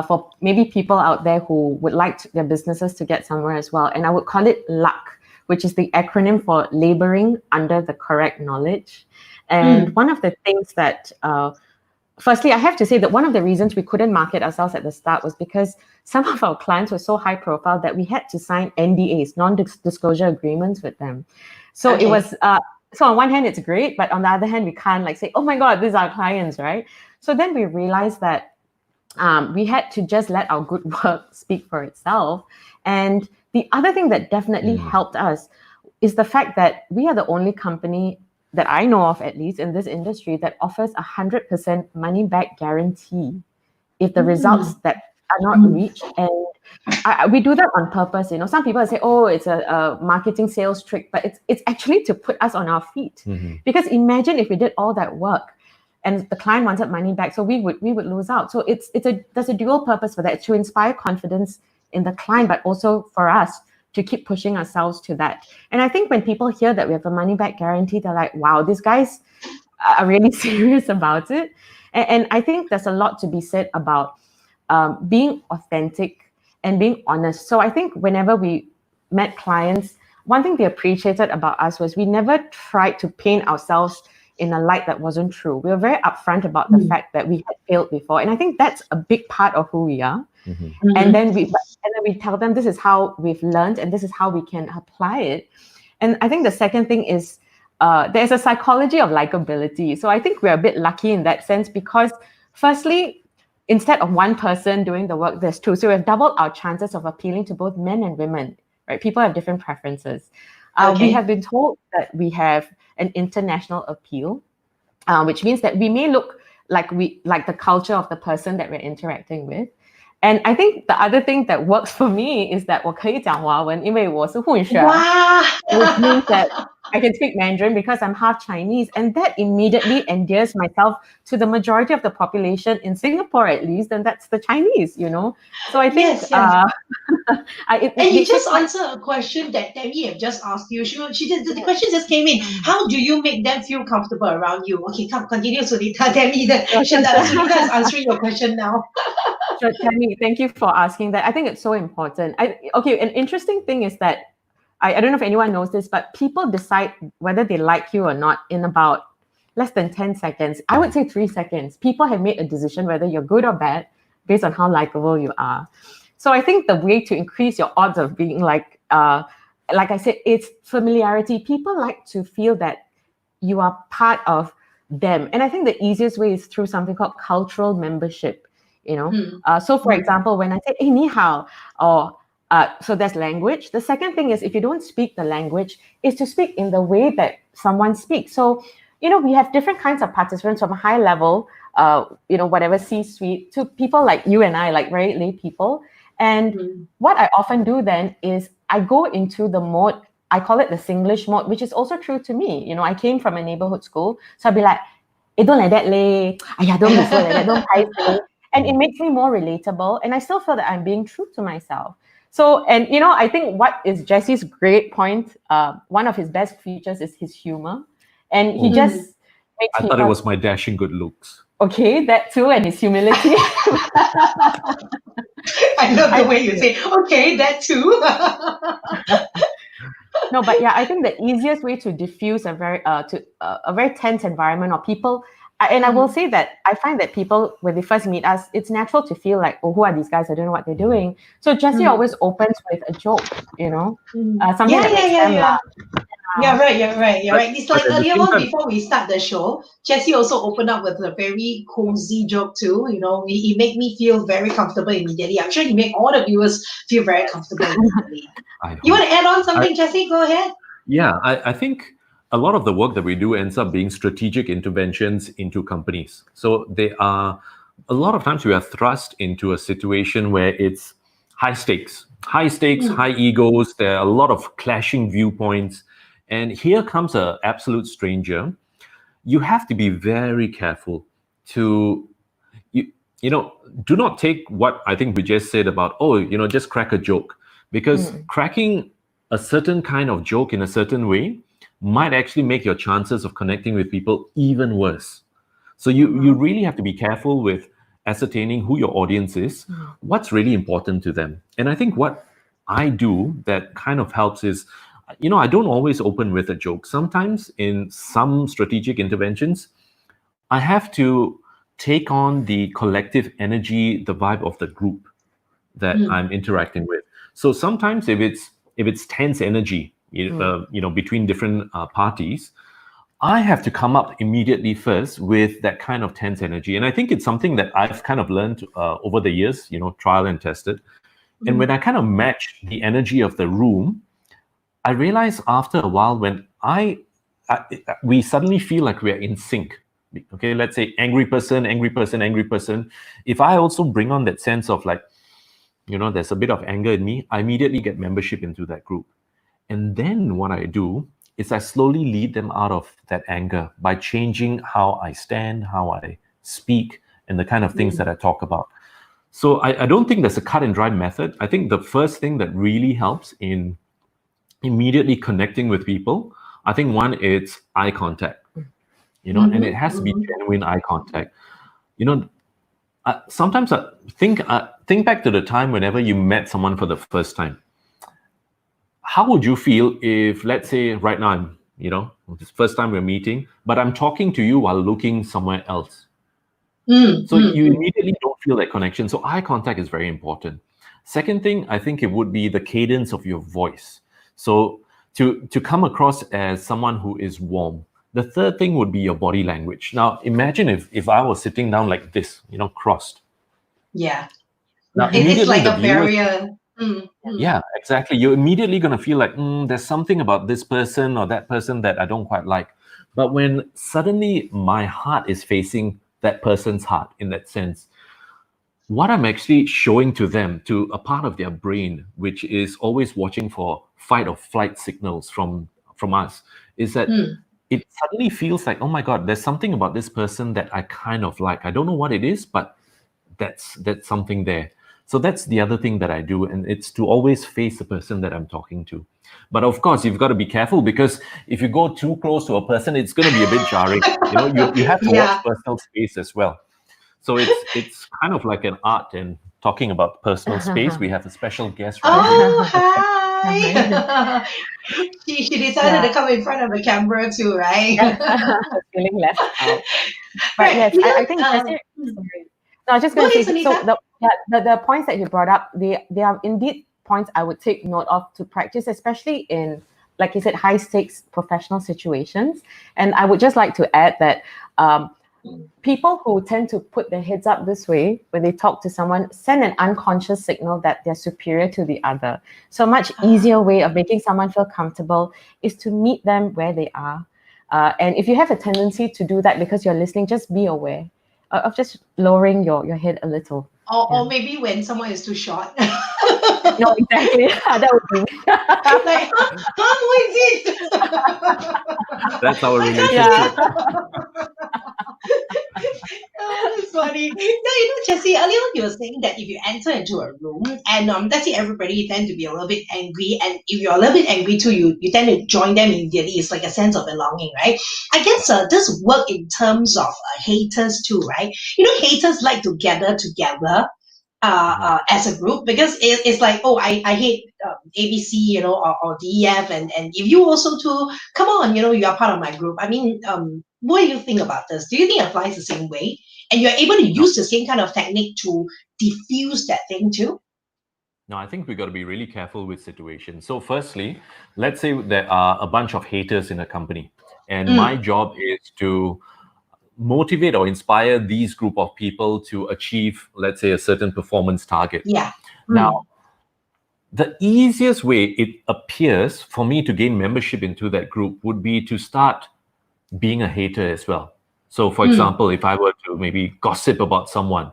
for maybe people out there who would like their businesses to get somewhere as well. And I would call it luck, which is the acronym for laboring under the correct knowledge. And one of the things that, firstly, I have to say that one of the reasons we couldn't market ourselves at the start was because some of our clients were so high profile that we had to sign NDAs, non-disclosure agreements with them. So it was, so on one hand, it's great, but on the other hand, we can't say, oh my God, these are our clients, right? So then we realized that we had to just let our good work speak for itself. And the other thing that definitely helped us is the fact that we are the only company that I know of, at least in this industry, that offers 100% money back guarantee if the results that are not reached. And we do that on purpose. Some people say, oh, it's a marketing sales trick, but it's actually to put us on our feet. Because imagine if we did all that work and the client wanted money back, so we would lose out. So there's a dual purpose for that. It's to inspire confidence in the client, but also for us to keep pushing ourselves to that. And I think when people hear that we have a money back guarantee, they're like, wow, these guys are really serious about it. And I think there's a lot to be said about being authentic and being honest. So I think whenever we met clients, one thing they appreciated about us was we never tried to paint ourselves in a light that wasn't true. We were very upfront about the fact that we had failed before. And I think that's a big part of who we are. And then we tell them this is how we've learned and this is how we can apply it. And I think the second thing is there's a psychology of likability. So I think we're a bit lucky in that sense because firstly, instead of one person doing the work, there's two. So we've doubled our chances of appealing to both men and women, right? People have different preferences. We have been told that we have an international appeal, which means that we may look like the culture of the person that we're interacting with. And I think the other thing that works for me is that 我可以讲华文，因为我是混血， which means that I can speak Mandarin because I'm half Chinese, and that immediately endears myself to the majority of the population in Singapore, at least, and that's the Chinese, So I think, and you just answered a question that Tammy have just asked you. The question just came in. How do you make them feel comfortable around you? Okay, come continue, Sunita. Tammy, Sunita is answering your question now. So Tammy, thank you for asking that. I think it's so important. An interesting thing is that I don't know if anyone knows this, but people decide whether they like you or not in about less than 10 seconds. I would say 3 seconds. People have made a decision whether you're good or bad based on how likable you are. So I think the way to increase your odds of being like I said, it's familiarity. People like to feel that you are part of them. And I think the easiest way is through something called cultural membership. So for example, when I say, hey, ni hao, or so there's language. The second thing is, if you don't speak the language, is to speak in the way that someone speaks. So, we have different kinds of participants from high level, whatever C-suite, to people like you and I, like very lay people. And what I often do then is I go into the mode, I call it the Singlish mode, which is also true to me. I came from a neighborhood school, so I'll be like, don't like that lay. Ayah, don't be so like that, don't paiseh. And it makes me more relatable. And I still feel that I'm being true to myself. So, and I think what is Jesse's great point, one of his best features is his humor. And he just makes I thought it was my dashing good looks. Okay, that too, and his humility. I love the way you say, okay, that too. No, but yeah, I think the easiest way to diffuse a very tense environment, or people, and I will say that I find that people, when they first meet us, it's natural to feel like, oh, who are these guys? I don't know what they're doing. So Jesse always opens with a joke, something that makes them laugh. You're right. It's like earlier on, before we start the show, Jessie also opened up with a very cozy joke too. He made me feel very comfortable immediately. I'm sure he made all the viewers feel very comfortable immediately. You want to add on something, Jessie? Go ahead. Yeah, I think a lot of the work that we do ends up being strategic interventions into companies. So a lot of times we are thrust into a situation where it's high stakes, high egos. There are a lot of clashing viewpoints. And here comes an absolute stranger. You have to be very careful to, do not take what I think we just said about, just crack a joke. Because cracking a certain kind of joke in a certain way might actually make your chances of connecting with people even worse. So you really have to be careful with ascertaining who your audience is, what's really important to them. And I think what I do that kind of helps is, I don't always open with a joke. Sometimes in some strategic interventions, I have to take on the collective energy, the vibe of the group that I'm interacting with. So sometimes if it's tense energy, between different parties, I have to come up immediately first with that kind of tense energy. And I think it's something that I've kind of learned over the years, trial and tested. And when I kind of match the energy of the room, I realize after a while when we suddenly feel like we're in sync. Okay, let's say angry person. If I also bring on that sense of like, there's a bit of anger in me, I immediately get membership into that group. And then what I do is I slowly lead them out of that anger by changing how I stand, how I speak, and the kind of things that I talk about. So I don't think there's a cut and dry method. I think the first thing that really helps in immediately connecting with people, I think one, it's eye contact, and it has to be genuine eye contact. Sometimes I think back to the time whenever you met someone for the first time. How would you feel if, let's say, right now I'm, it's the first time we're meeting, but I'm talking to you while looking somewhere else? So you immediately don't feel that connection. So eye contact is very important. Second thing, I think it would be the cadence of your voice. So to come across as someone who is warm. The third thing would be your body language. Now, imagine if I was sitting down like this, crossed. Yeah. Now, it's like a barrier. Yeah, exactly. You're immediately going to feel like, there's something about this person or that person that I don't quite like. But when suddenly my heart is facing that person's heart in that sense, what I'm actually showing to them, to a part of their brain, which is always watching for fight or flight signals from us, is that it suddenly feels like, oh my God, there's something about this person that I kind of like. I don't know what it is, but that's something there. So that's the other thing that I do, and it's to always face the person that I'm talking to. But of course, you've got to be careful, because if you go too close to a person, it's going to be a bit jarring. You have to watch personal space as well. So it's kind of like an art in talking about personal space. We have a special guest right here. Hi! She decided to come in front of the camera too, right? Feeling left out. But yes, I think Jesse, no, I was just going to say, so the points that you brought up, they are indeed points I would take note of to practice, especially in like you said, high stakes professional situations. And I would just like to add that people who tend to put their heads up this way when they talk to someone send an unconscious signal that they're superior to the other. So a much easier way of making someone feel comfortable is to meet them where they are. And if you have a tendency to do that because you're listening, just be aware of just lowering your head a little. Or maybe when someone is too short. No, exactly. That would be Like, who is it? That's our I can't relationship. Oh, that's funny. No, Jessie, earlier on you were saying that if you enter into a room and let's say everybody tend to be a little bit angry, and if you're a little bit angry too, you tend to join them immediately. It's like a sense of belonging, right? I guess this work in terms of haters too, right? Haters like to gather together as a group because it's like, oh, I hate ABC, or DEF, and if you also too, come on, you are part of my group. I mean, what do you think about this? Do you think it applies the same way? And you're able to use the same kind of technique to diffuse that thing too? No, I think we got to be really careful with situations. So firstly, let's say there are a bunch of haters in a company, and my job is to motivate or inspire these group of people to achieve, let's say, a certain performance target. Yeah. Now, the easiest way it appears for me to gain membership into that group would be to start being a hater as well. So, for example, if I were to maybe gossip about someone,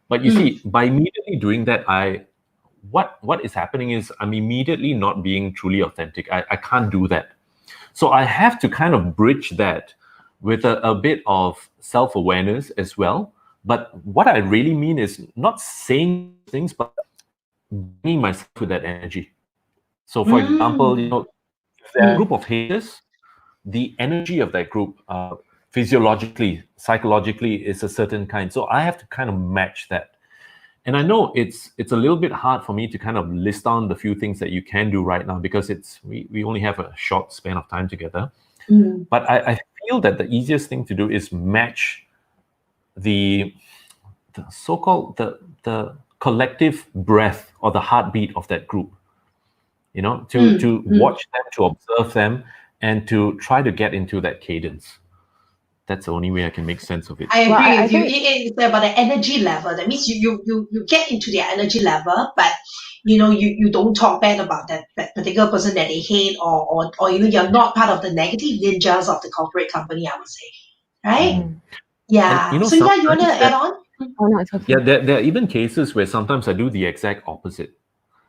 but you see, by immediately doing that, what is happening is I'm immediately not being truly authentic. I can't do that. So I have to kind of bridge that with a bit of self-awareness as well. But what I really mean is not saying things, but bringing myself to that energy. So, for example, if there are a group of haters, the energy of that group, physiologically, psychologically, is a certain kind. So I have to kind of match that. And I know it's a little bit hard for me to kind of list down the few things that you can do right now because we only have a short span of time together. But I feel that the easiest thing to do is match the so-called the collective breath or the heartbeat of that group. To watch them, to observe them, and to try to get into that cadence. That's the only way I can make sense of it. I agree Well, with you. It's about the energy level. That means you get into their energy level, but you don't talk bad about that particular person that they hate, or you're not part of the negative ninjas of the corporate company, I would say. Right? Yeah. And, So you want to sometimes add on? Oh no, it's okay. Yeah, there are even cases where sometimes I do the exact opposite.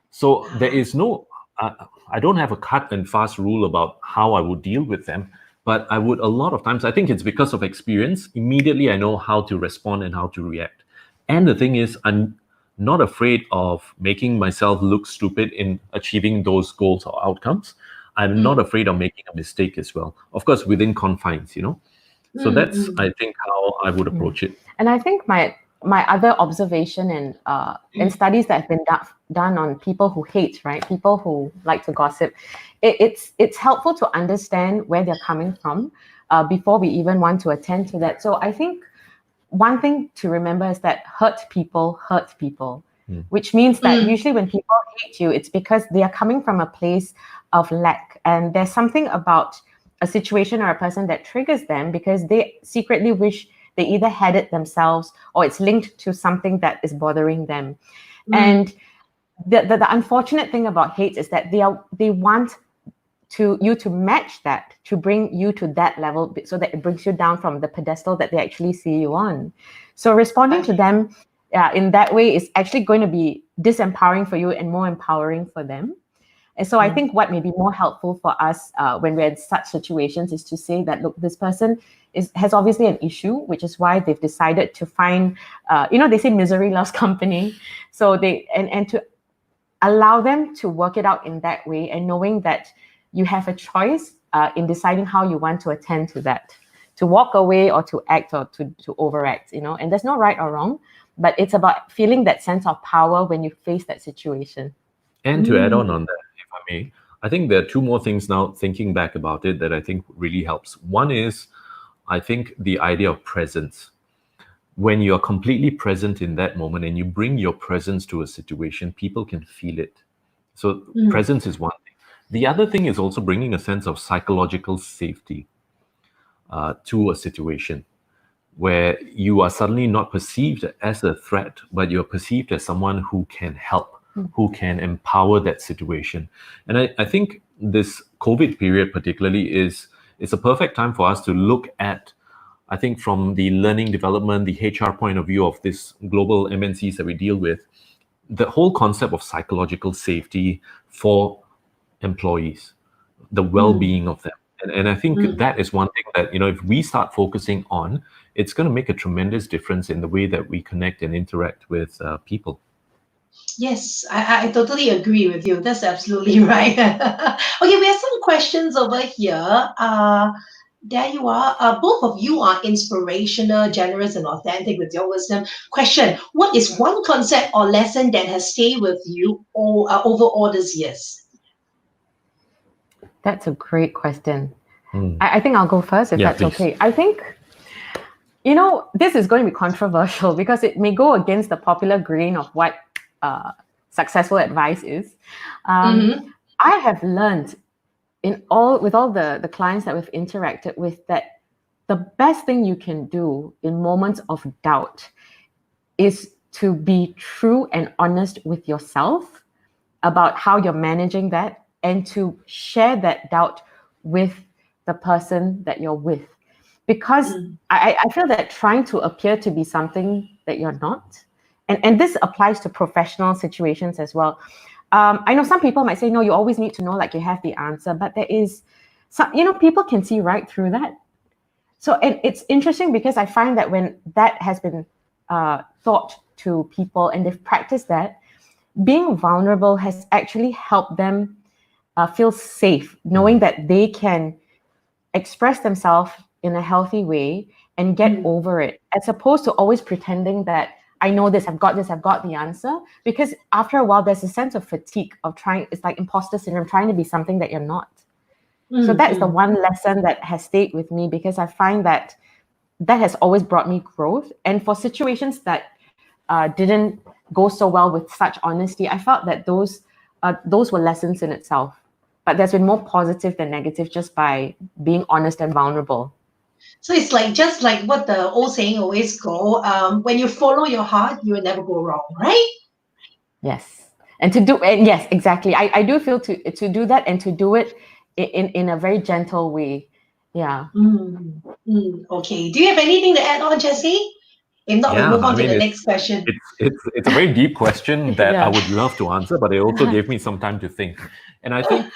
So there is no, I don't have a cut and fast rule about how I would deal with them, but I would a lot of times, I think it's because of experience, immediately I know how to respond and how to react. And the thing is, I'm not afraid of making myself look stupid in achieving those goals or outcomes. I'm not afraid of making a mistake as well. Of course, within confines, So that's, I think, how I would approach it. And I think my other observation and studies that have been done on people who hate, right? People who like to gossip, it's helpful to understand where they're coming from before we even want to attend to that. So I think one thing to remember is that hurt people, which means that usually when people hate you, it's because they are coming from a place of lack. And there's something about a situation or a person that triggers them because they secretly wish they either had it themselves or it's linked to something that is bothering them. And the unfortunate thing about hate is that they want you to match that, to bring you to that level so that it brings you down from the pedestal that they actually see you on. So responding to them in that way is actually going to be disempowering for you and more empowering for them. And so I think what may be more helpful for us when we're in such situations is to say that, look, this person has obviously an issue, which is why they've decided to find, they say misery loves company. So and to allow them to work it out in that way, and knowing that you have a choice in deciding how you want to attend to that, to walk away or to act or to overact, and there's no right or wrong, but it's about feeling that sense of power when you face that situation. And to add on that, if I may, I think there are two more things now, thinking back about it, that I think really helps. One is, I think, the idea of presence. When you're completely present in that moment and you bring your presence to a situation, people can feel it. So presence is one thing. The other thing is also bringing a sense of psychological safety to a situation where you are suddenly not perceived as a threat, but you're perceived as someone who can help, who can empower that situation. And I think this COVID period particularly is a perfect time for us to look at, I think, from the learning development, the HR point of view of this global MNCs that we deal with, the whole concept of psychological safety for employees, the well-being of them. And I think that is one thing that, if we start focusing on, it's going to make a tremendous difference in the way that we connect and interact with people. Yes, I totally agree with you. That's absolutely right. Okay, we have some questions over here. There you are. Both of you are inspirational, generous, and authentic with your wisdom. Question: what is one concept or lesson that has stayed with you over all these years? That's a great question. I think I'll go first if that's please. okay. I think, this is going to be controversial because it may go against the popular grain of what successful advice is. I have learned with all the clients that we've interacted with that the best thing you can do in moments of doubt is to be true and honest with yourself about how you're managing that, and to share that doubt with the person that you're with. Because I feel that trying to appear to be something that you're not, and this applies to professional situations as well. I know some people might say, no, you always need to know like you have the answer, but there is some, people can see right through that. So, and it's interesting because I find that when that has been taught to people and they've practiced that, being vulnerable has actually helped them feel safe, knowing that they can express themselves in a healthy way and get over it, as opposed to always pretending that I know this, I've got the answer. Because after a while, there's a sense of fatigue of trying, it's like imposter syndrome, trying to be something that you're not. So that is the one lesson that has stayed with me, because I find that has always brought me growth. And for situations that didn't go so well with such honesty, I felt that those were lessons in itself. But there's been more positive than negative just by being honest and vulnerable. So it's like just like what the old saying always go, when you follow your heart, you will never go wrong, right? Yes. And yes, exactly. I do feel to do that and to do it in a very gentle way. Yeah. Okay. Do you have anything to add on, Jesse? If not, we'll move on to the next question. It's a very deep question that I would love to answer, but it also gave me some time to think. And I think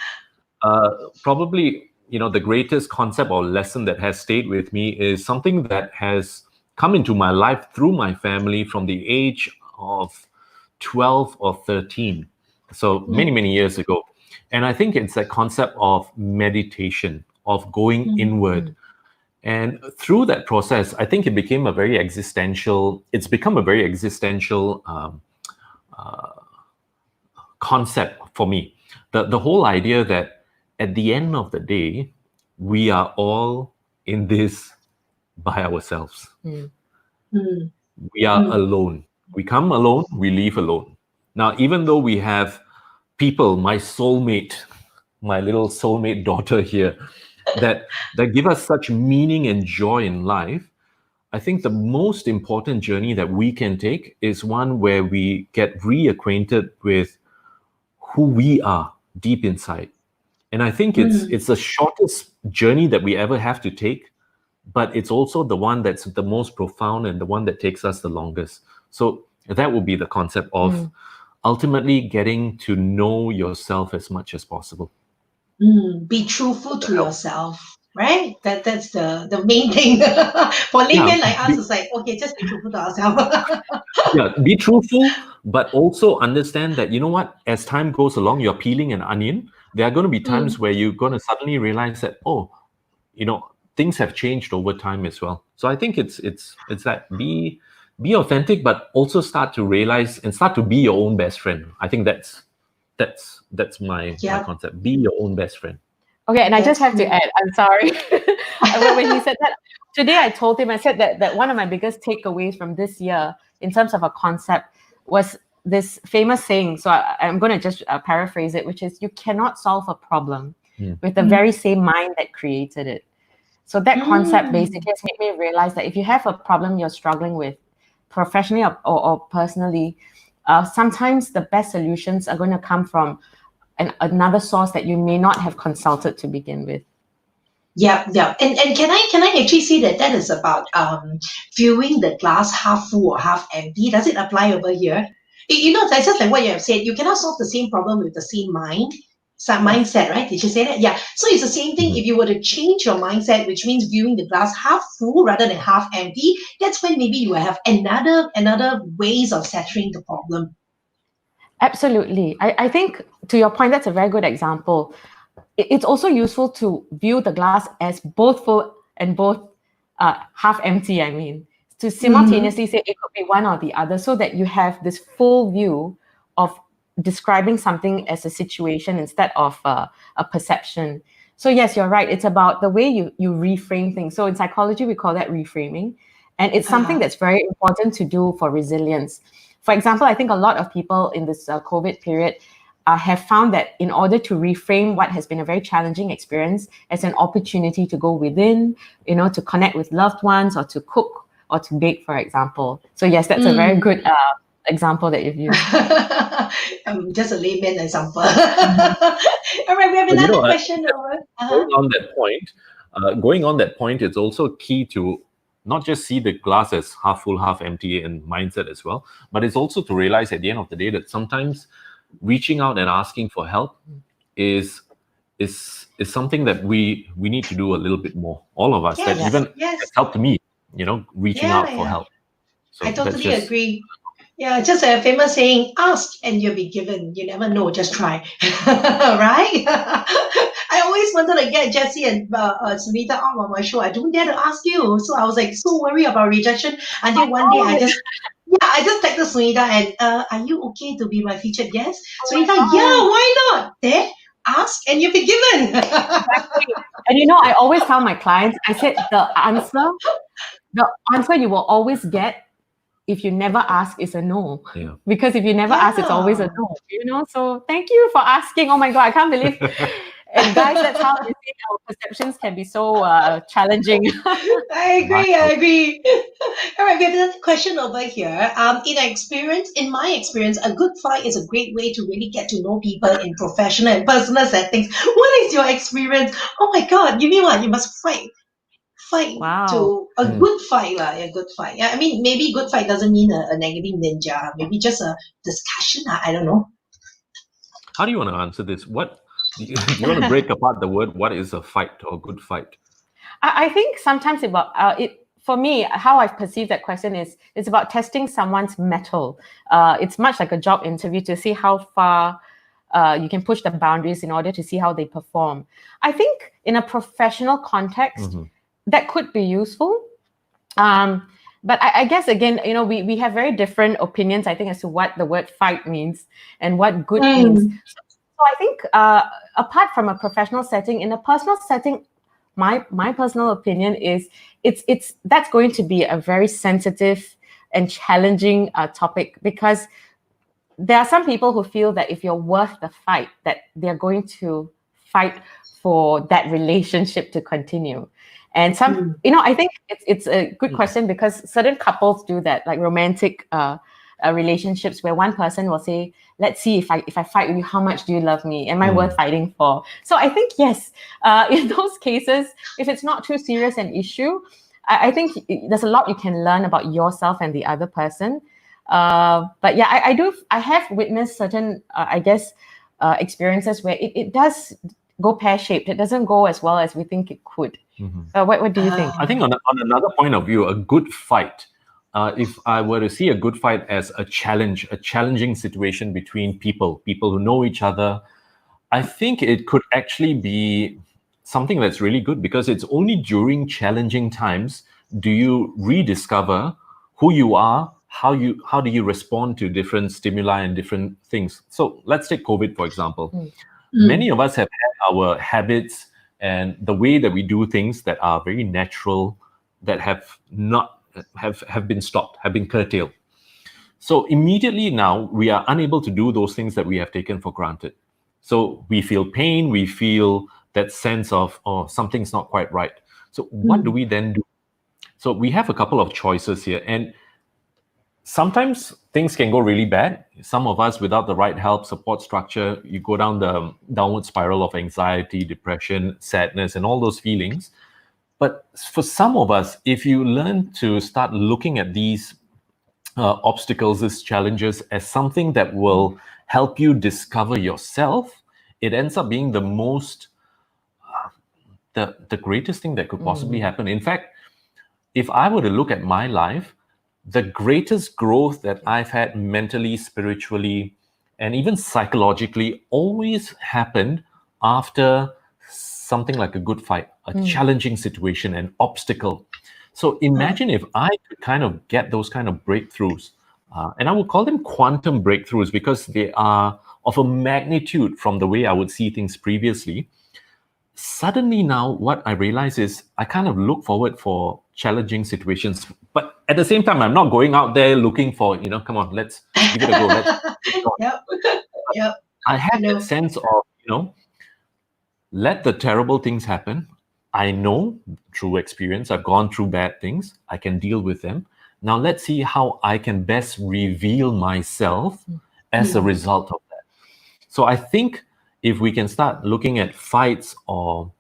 probably, the greatest concept or lesson that has stayed with me is something that has come into my life through my family from the age of 12 or 13. So many, many years ago. And I think it's that concept of meditation, of going inward. And through that process, I think it's become a very existential concept for me. The whole idea that at the end of the day, we are all in this by ourselves. We are alone. We come alone, we leave alone. Now, even though we have people, my soulmate, my little soulmate daughter here, that give us such meaning and joy in life, I think the most important journey that we can take is one where we get reacquainted with who we are deep inside. And I think it's the shortest journey that we ever have to take, but it's also the one that's the most profound and the one that takes us the longest. So that would be the concept of ultimately getting to know yourself as much as possible. Be truthful to yourself, right? That's the main thing. For laymen like us, it's like, okay, just be truthful to ourselves. Be truthful, but also understand that, as time goes along, you're peeling an onion. There are going to be times where you're going to suddenly realize that, things have changed over time as well. So I think it's that be authentic, but also start to realize and start to be your own best friend. I think that's my concept. Be your own best friend. Okay, and I just have to add, I'm sorry. When he said that, today I told him, I said that one of my biggest takeaways from this year in terms of a concept was this famous saying, so I'm going to just paraphrase it, which is you cannot solve a problem with the very same mind that created it. So that concept basically has made me realize that if you have a problem you're struggling with, professionally or personally, sometimes the best solutions are going to come from another source that you may not have consulted to begin with. Yeah, yeah. And can I actually say that is about viewing the glass half full or half empty? Does it apply over here? It's just like what you have said. You cannot solve the same problem with the same mindset, right? Did you say that? Yeah. So it's the same thing. If you were to change your mindset, which means viewing the glass half full rather than half empty, that's when maybe you will have another ways of settling the problem. Absolutely. I think to your point, that's a very good example. It's also useful to view the glass as both full and both half empty, I mean, to simultaneously say it could be one or the other, so that you have this full view of describing something as a situation instead of a perception. So yes, you're right. It's about the way you reframe things. So in psychology, we call that reframing. And it's something that's very important to do for resilience. For example, I think a lot of people in this COVID period have found that in order to reframe what has been a very challenging experience as an opportunity to go within, to connect with loved ones or to cook or to bake, for example. So yes, that's a very good example that you've used. Just a layman example. All right, we have another question. Going on that point, it's also key to not just see the glass as half full, half empty in mindset as well, but it's also to realize at the end of the day that sometimes reaching out and asking for help is something that we need to do a little bit more. All of us. Yes, that even has helped me, reaching out for help. So I totally agree. Yeah, just a famous saying, ask and you'll be given. You never know, just try. Right? I always wanted to get Jessie and Sunita out on my show. I don't dare to ask you. So I was like so worried about rejection until one day I just texted Sunita and are you okay to be my featured guest? Sunita, yeah, why not? There, ask and you'll be given. Exactly. And I always tell my clients, I said the answer you will always get if you never ask is a no. Yeah. Because if you never ask, it's always a no. So thank you for asking. Oh my God, I can't believe. And guys, that's how you see our perceptions can be so challenging. I agree. All right, we have another question over here. In my experience, a good fight is a great way to really get to know people in professional and personal settings. What is your experience? Oh my God, you mean what? You must fight Wow. to a good fight, a good fight. Yeah, I mean, maybe good fight doesn't mean a negative ninja. Maybe just a discussion. I don't know. How do you want to answer this? What do you want to break apart the word? What is a fight or a good fight? I think sometimes for me, how I've perceived that question is it's about testing someone's mettle. It's much like a job interview to see how far you can push the boundaries in order to see how they perform. I think in a professional context, that could be useful. But I guess, again, we have very different opinions, I think, as to what the word fight means and what good means. So I think apart from a professional setting, in a personal setting, my personal opinion is that's going to be a very sensitive and challenging topic, because there are some people who feel that if you're worth the fight, that they're going to fight for that relationship to continue. And some, I think it's a good question, because certain couples do that, like romantic relationships, where one person will say, let's see, if I fight with you, how much do you love me? Am I worth fighting for? So I think, yes, in those cases, if it's not too serious an issue, I think there's a lot you can learn about yourself and the other person. But yeah, I have witnessed certain, experiences where it does go pear-shaped. It doesn't go as well as we think it could. What do you think? I think on another point of view, a good fight, if I were to see a good fight as a challenging situation between people who know each other, I think it could actually be something that's really good, because it's only during challenging times do you rediscover who you are, how do you respond to different stimuli and different things. So let's take COVID, for example. Many of us have had our habits and the way that we do things that are very natural, that have been stopped, have been curtailed. So immediately now we are unable to do those things that we have taken for granted. So we feel pain, we feel that sense of, oh, something's not quite right. So what do we then do? So we have a couple of choices here. And sometimes things can go really bad. Some of us, without the right help, support structure, you go down the downward spiral of anxiety, depression, sadness, and all those feelings. But for some of us, if you learn to start looking at these obstacles, these challenges, as something that will help you discover yourself, it ends up being the most, the greatest thing that could possibly happen. In fact, if I were to look at my life, the greatest growth that I've had mentally, spiritually, and even psychologically always happened after something like a good fight, a challenging situation, an obstacle. So imagine if I could kind of get those kind of breakthroughs, and I would call them quantum breakthroughs because they are of a magnitude from the way I would see things previously. Suddenly now what I realize is I kind of look forward for challenging situations, but at the same time, I'm not going out there looking for, come on, let's give it a go. Yep. Yep. I have know. that sense of, let the terrible things happen. I know through experience, I've gone through bad things. I can deal with them. Now let's see how I can best reveal myself as a result of that. So I think if we can start looking at fights or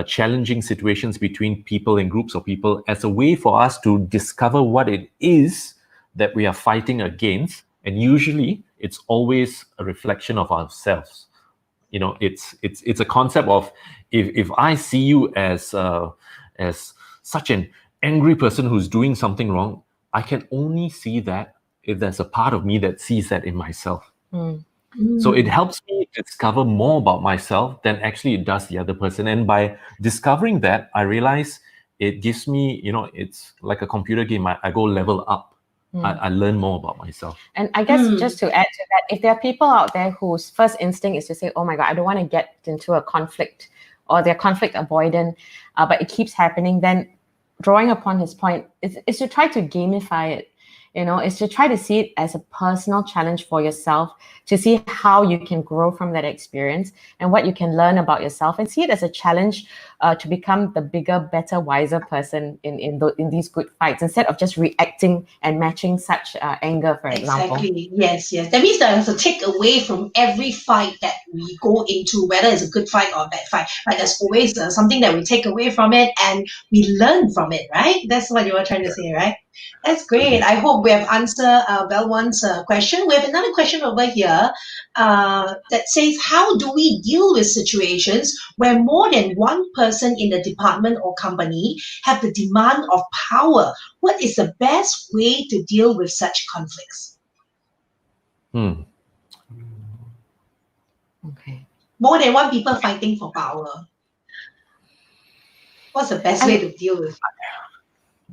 challenging situations between people and groups of people as a way for us to discover what it is that we are fighting against, and usually it's always a reflection of ourselves. It's a concept of if I see you as such an angry person who's doing something wrong, I can only see that if there's a part of me that sees that in myself. So it helps me discover more about myself than actually it does the other person. And by discovering that, I realize it gives me, it's like a computer game. I go level up. I learn more about myself. And I guess just to add to that, if there are people out there whose first instinct is to say, oh my God, I don't want to get into a conflict, or they're conflict avoidant, but it keeps happening, then drawing upon his point is to try to gamify it. Is to try to see it as a personal challenge for yourself, to see how you can grow from that experience and what you can learn about yourself, and see it as a challenge to become the bigger, better, wiser person in these good fights, instead of just reacting and matching such anger, for example. Exactly. Yes. That means there's a takeaway from every fight that we go into, whether it's a good fight or a bad fight. Right? There's always something that we take away from it and we learn from it, right? That's what you were trying to say, right? That's great. I hope we have answered Belwan's question. We have another question over here that says, how do we deal with situations where more than one person in the department or company have the demand of power? What is the best way to deal with such conflicts? Okay. More than one people fighting for power. What's the best way to deal with?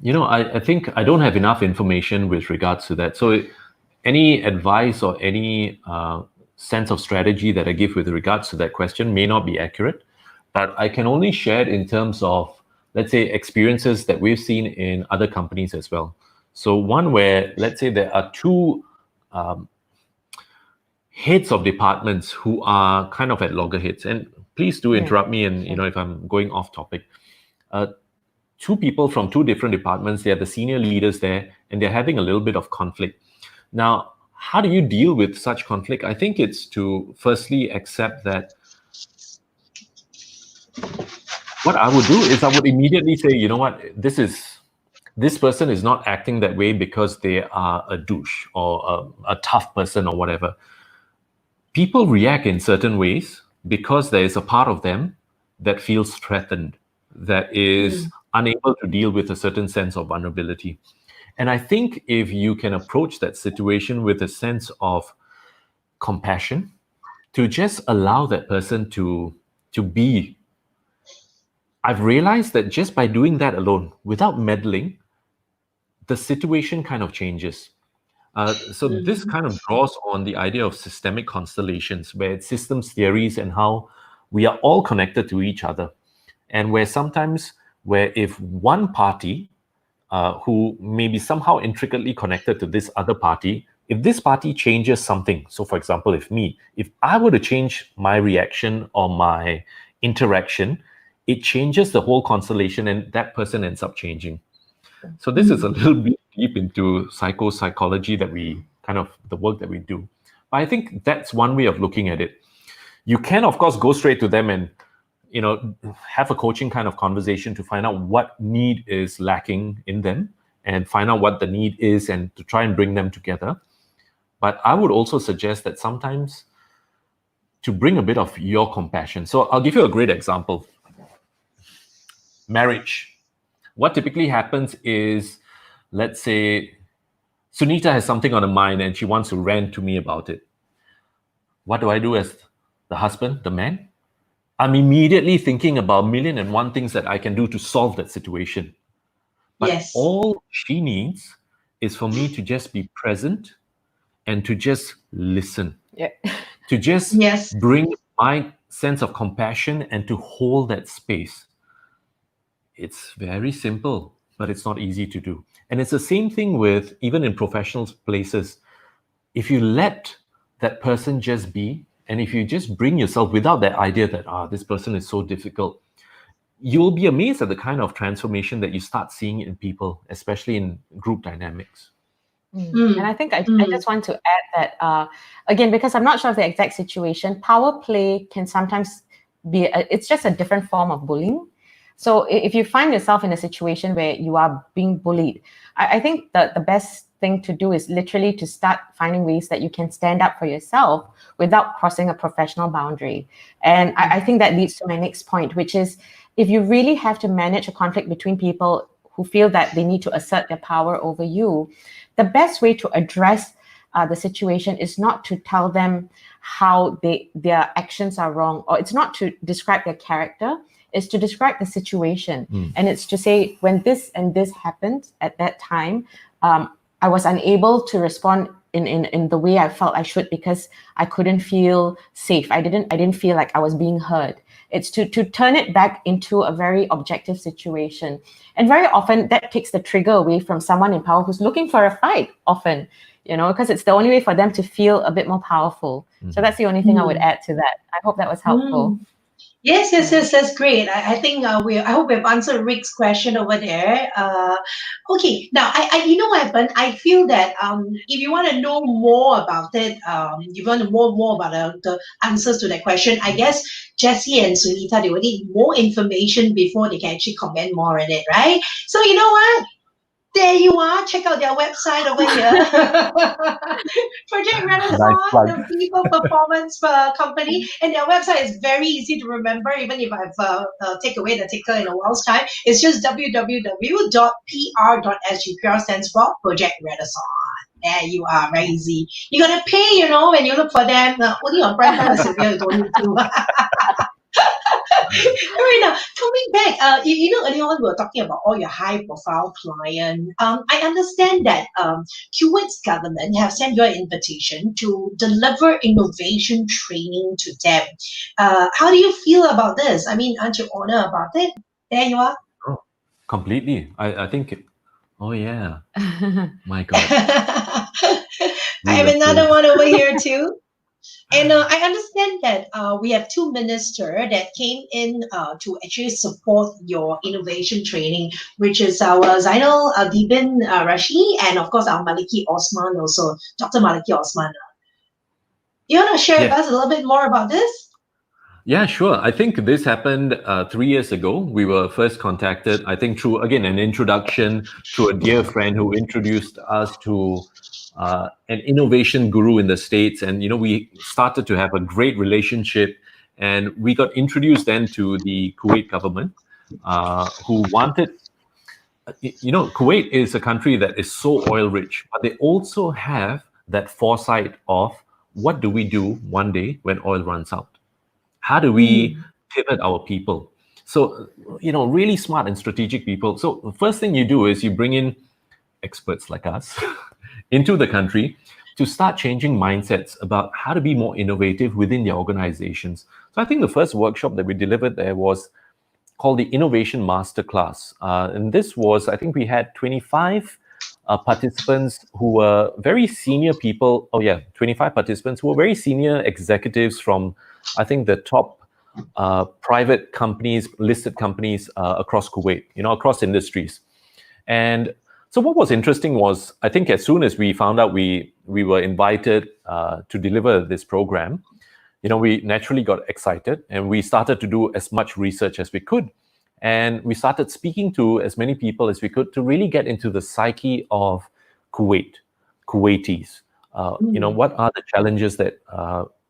I think I don't have enough information with regards to that. So any advice or any sense of strategy that I give with regards to that question may not be accurate, but I can only share it in terms of, let's say, experiences that we've seen in other companies as well. So one where, let's say, there are two heads of departments who are kind of at loggerheads, and please do interrupt me and if I'm going off topic. Two people from two different departments, they are the senior leaders there, and they're having a little bit of conflict. Now, how do you deal with such conflict? I think it's to firstly accept that what I would do is I would immediately say, you know what, this person is not acting that way because they are a douche or a tough person or whatever. People react in certain ways because there is a part of them that feels threatened, that is unable to deal with a certain sense of vulnerability. And I think if you can approach that situation with a sense of compassion, to just allow that person to be, I've realized that just by doing that alone, without meddling, the situation kind of changes. So this kind of draws on the idea of systemic constellations, where it's systems theories and how we are all connected to each other. And where if one party who may be somehow intricately connected to this other party if this party changes something, so for example, if I were to change my reaction or my interaction, it changes the whole constellation and that person ends up changing. So this is a little bit deep into psychology that the work that we do. But I think that's one way of looking at it. You can, of course, go straight to them and, have a coaching kind of conversation to find out what need is lacking in them and find out what the need is and to try and bring them together. But I would also suggest that sometimes to bring a bit of your compassion. So I'll give you a great example. Marriage. What typically happens is, let's say, Sunita has something on her mind and she wants to rant to me about it. What do I do as the husband, the man? I'm immediately thinking about 1,000,001 things that I can do to solve that situation. But Yes. all she needs is for me to just be present and to just listen. Yeah. To just Yes. bring my sense of compassion and to hold that space. It's very simple, but it's not easy to do. And it's the same thing with even in professional places. If you let that person just be, and if you just bring yourself without that idea that, this person is so difficult, you'll be amazed at the kind of transformation that you start seeing in people, especially in group dynamics. And I think I just want to add that, again, because I'm not sure of the exact situation, power play can sometimes be, it's just a different form of bullying. So if you find yourself in a situation where you are being bullied, I think that the best thing to do is literally to start finding ways that you can stand up for yourself without crossing a professional boundary. And I think that leads to my next point, which is if you really have to manage a conflict between people who feel that they need to assert their power over you, the best way to address the situation is not to tell them how their actions are wrong, or it's not to describe their character, it's to describe the situation. And it's to say, when this and this happened at that time, I was unable to respond in the way I felt I should because I couldn't feel safe. I didn't feel like I was being heard. It's to turn it back into a very objective situation. And very often that takes the trigger away from someone in power who's looking for a fight often, because it's the only way for them to feel a bit more powerful. So that's the only thing I would add to that. I hope that was helpful. Yes, that's great. I think I hope we've answered Rick's question over there. Okay, now I you know what happened? I feel that if you want to know more about it, you want to know more about the answers to that question, I guess Jessie and Sunita, they will need more information before they can actually comment more on it, right? So you know what? There you are. Check out their website over here. Project Renaissance, the people performance company, and their website is very easy to remember. Even if I've take away the ticker in a while's time, it's just www.pr.sg. PR stands for Project Renaissance. There you are, very easy. You gotta pay, when you look for them. Only on Prime Time, Sylvia, you don't need to. Right now, coming back, earlier on we were talking about all your high-profile clients. I understand that Kuwait's government have sent you an invitation to deliver innovation training to them. How do you feel about this? I mean, aren't you honored about it? There you are. Oh, completely. I think. Oh yeah. My God. I have another one over here too. And I understand that we have two ministers that came in to actually support your innovation training, which is our Zainal Dibin Rashi and of course our Maliki Osman also, Dr. Maliki Osman. You want to share with us a little bit more about this? Yeah, sure. I think this happened 3 years ago. We were first contacted, I think, through, again, an introduction through a dear friend who introduced us to an innovation guru in the States. And, we started to have a great relationship. And we got introduced then to the Kuwait government who wanted, Kuwait is a country that is so oil rich, but they also have that foresight of what do we do one day when oil runs out? How do we pivot our people? So, really smart and strategic people. So the first thing you do is you bring in experts like us into the country to start changing mindsets about how to be more innovative within their organizations. So I think the first workshop that we delivered there was called the Innovation Masterclass. And this was, I think we had 25 participants who were very senior people. 25 participants who were very senior executives from, I think, the top private companies, listed companies across Kuwait, across industries. And so what was interesting was, I think as soon as we found out we were invited to deliver this program, we naturally got excited and we started to do as much research as we could. And we started speaking to as many people as we could to really get into the psyche of Kuwaitis. What are the challenges that,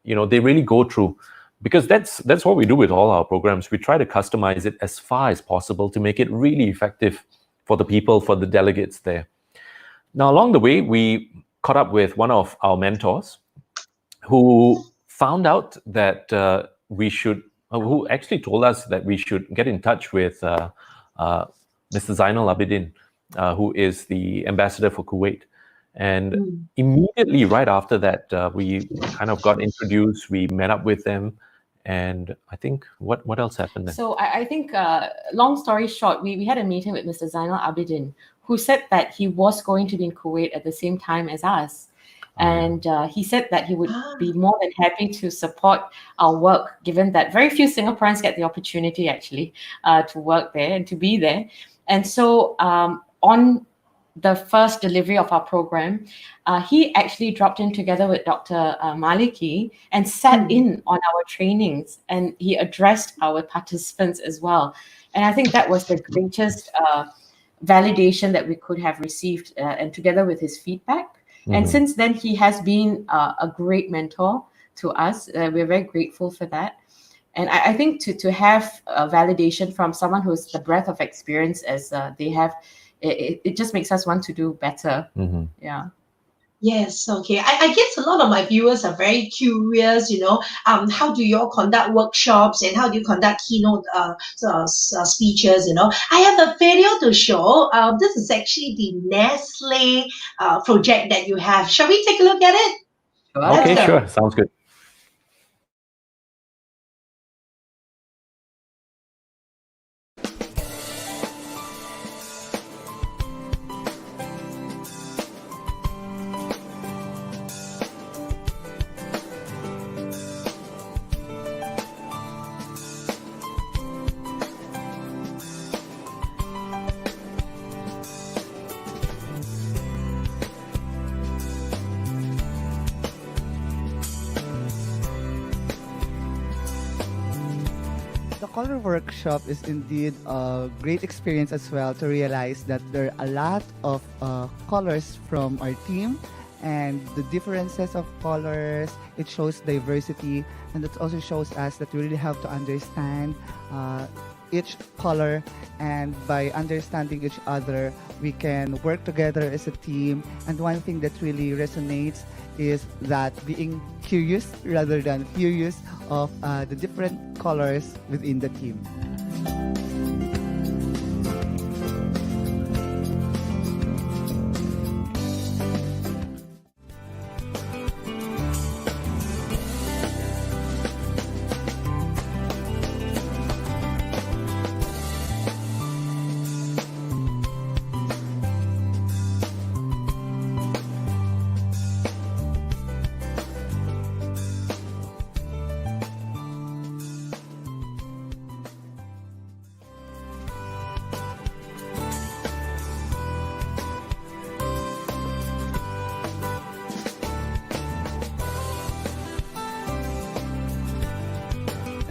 they really go through? Because that's what we do with all our programs. We try to customize it as far as possible to make it really effective for the people, for the delegates there. Now, along the way, we caught up with one of our mentors who found out that who actually told us that we should get in touch with Mr. Zainal Abidin, who is the ambassador for Kuwait. And immediately right after that, we kind of got introduced, we met up with them. And I think, what else happened then? So I think, long story short, we had a meeting with Mr. Zainal Abidin, who said that he was going to be in Kuwait at the same time as us. And he said that he would be more than happy to support our work, given that very few Singaporeans get the opportunity actually to work there and to be there. And so on the first delivery of our program, he actually dropped in together with Dr. Maliki and sat in on our trainings, and he addressed our participants as well. And I think that was the greatest validation that we could have received, and together with his feedback. And since then, he has been a great mentor to us. We're very grateful for that. And I think to have a validation from someone who's the breadth of experience as they have, it just makes us want to do better. Yeah. Yes, okay. I guess a lot of my viewers are very curious, how do you all conduct workshops and how do you conduct keynote speeches, I have a video to show. This is actually the Nestle project that you have. Shall we take a look at it? Okay, sure. Sounds good. The color workshop is indeed a great experience as well to realize that there are a lot of colors from our team, and the differences of colors, it shows diversity, and it also shows us that we really have to understand each color, and by understanding each other, we can work together as a team. And one thing that really resonates is that being curious rather than furious of the different colors within the team.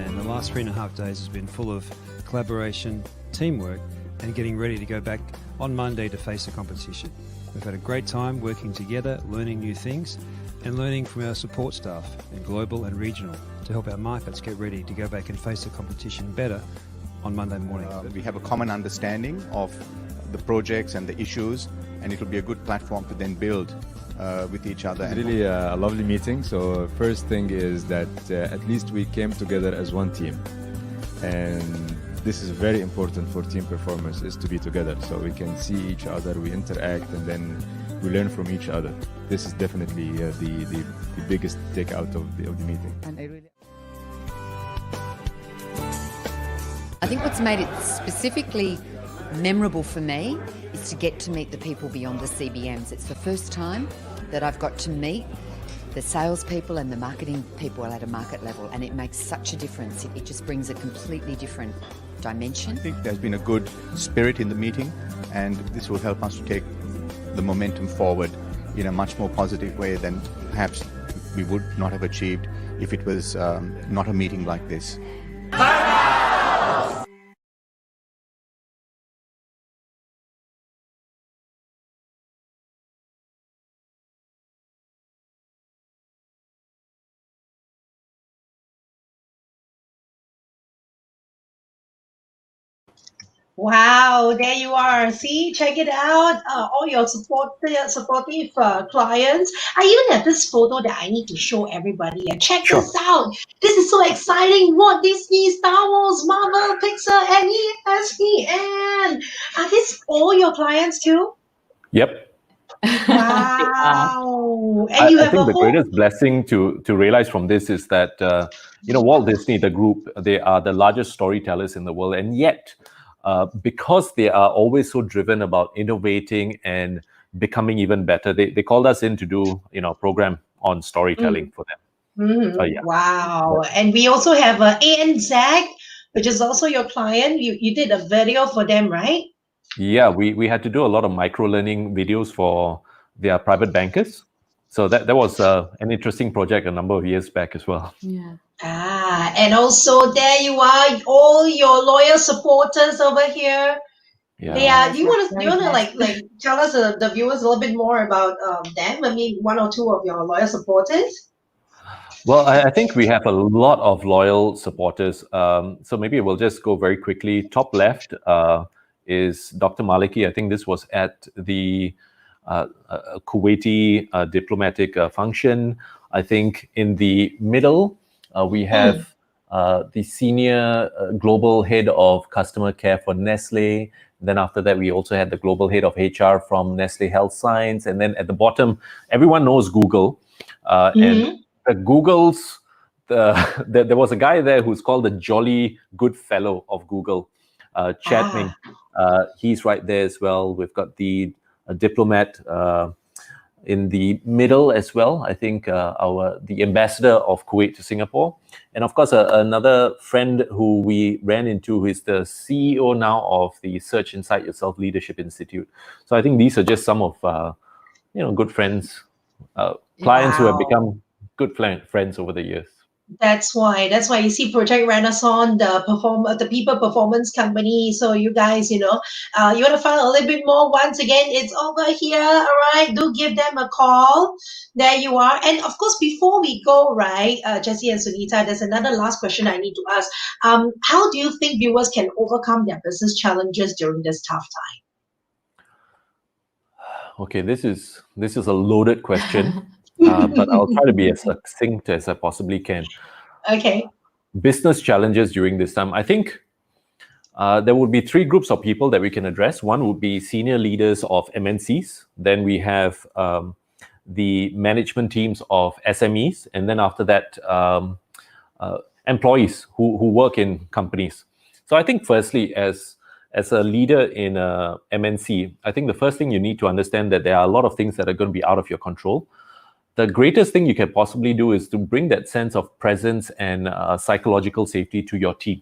The last 3.5 days has been full of collaboration, teamwork, and getting ready to go back on Monday to face the competition. We've had a great time working together, learning new things, and learning from our support staff in global and regional to help our markets get ready to go back and face the competition better on Monday morning. We have a common understanding of the projects and the issues, and it will be a good platform to then build with each other. It's really a lovely meeting. So first thing is that at least we came together as one team, and this is very important for team performance, is to be together so we can see each other, we interact, and then we learn from each other. This is definitely the biggest takeout of the meeting. And I think what's made it specifically memorable for me is to get to meet the people beyond the CBMs. It's the first time that I've got to meet the salespeople and the marketing people at a market level, and it makes such a difference. It just brings a completely different dimension. I think there's been a good spirit in the meeting, and this will help us to take the momentum forward in a much more positive way than perhaps we would not have achieved if it was not a meeting like this. Wow, there you are. See, check it out. All your supportive clients. I even have this photo that I need to show everybody. Check Sure. this out. This is so exciting. Walt Disney, Star Wars, Marvel, Pixar, and ESPN. Are these all your clients too? Yep. Wow. And you I have think a the whole... greatest blessing to realize from this is that Walt Disney, the group, they are the largest storytellers in the world, and yet because they are always so driven about innovating and becoming even better, they called us in to do a program on storytelling for them. So yeah. Wow. And we also have ANZ, which is also your client. You did a video for them, right? Yeah, we had to do a lot of micro-learning videos for their private bankers. So that was an interesting project a number of years back as well. Yeah. And also there you are, all your loyal supporters over here. Yeah. They are. Do you Yes, want to very like tell us the viewers a little bit more about them? I mean, one or two of your loyal supporters. Well, I think we have a lot of loyal supporters. So maybe we'll just go very quickly. Top left is Dr. Maliki. I think this was at the Kuwaiti diplomatic function. I think in the middle, we have the senior global head of customer care for Nestle. Then after that, we also had the global head of HR from Nestle Health Science. And then at the bottom, everyone knows Google. And the Googles, there was a guy there who's called the Jolly Good Fellow of Google, Chad Ming. He's right there as well. We've got the diplomat in the middle as well. I think the ambassador of Kuwait to Singapore. And of course, another friend who we ran into, who is the CEO now of the Search Inside Yourself Leadership Institute. So I think these are just some of good friends, clients who have become good friends over the years. That's why you see Project Renaissance, the people performance company. So you guys, you want to find out a little bit more. Once again, it's over here. All right, do give them a call. There you are. And of course, before we go, right, Jessie and Sunita, there's another last question I need to ask. How do you think viewers can overcome their business challenges during this tough time? Okay, this is a loaded question. But I'll try to be as succinct as I possibly can. Okay. Business challenges during this time. I think there would be three groups of people that we can address. One would be senior leaders of MNCs. Then we have the management teams of SMEs. And then after that, employees who work in companies. So I think firstly, as a leader in a MNC, I think the first thing you need to understand that there are a lot of things that are going to be out of your control. The greatest thing you can possibly do is to bring that sense of presence and psychological safety to your team.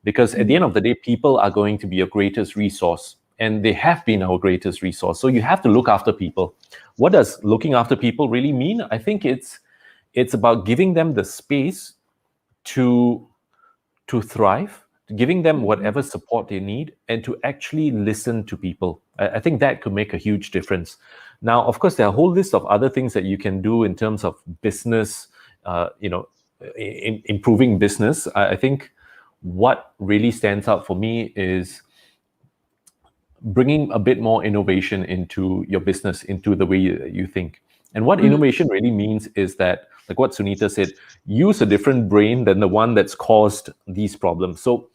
Because at the end of the day, people are going to be your greatest resource, and they have been our greatest resource. So you have to look after people. What does looking after people really mean? I think it's about giving them the space to thrive, giving them whatever support they need, and to actually listen to people. I think that could make a huge difference. Now, of course, there are a whole list of other things that you can do in terms of business, improving business. I think what really stands out for me is bringing a bit more innovation into your business, into the way you think. And what innovation really means is that, like what Sunita said, use a different brain than the one that's caused these problems. So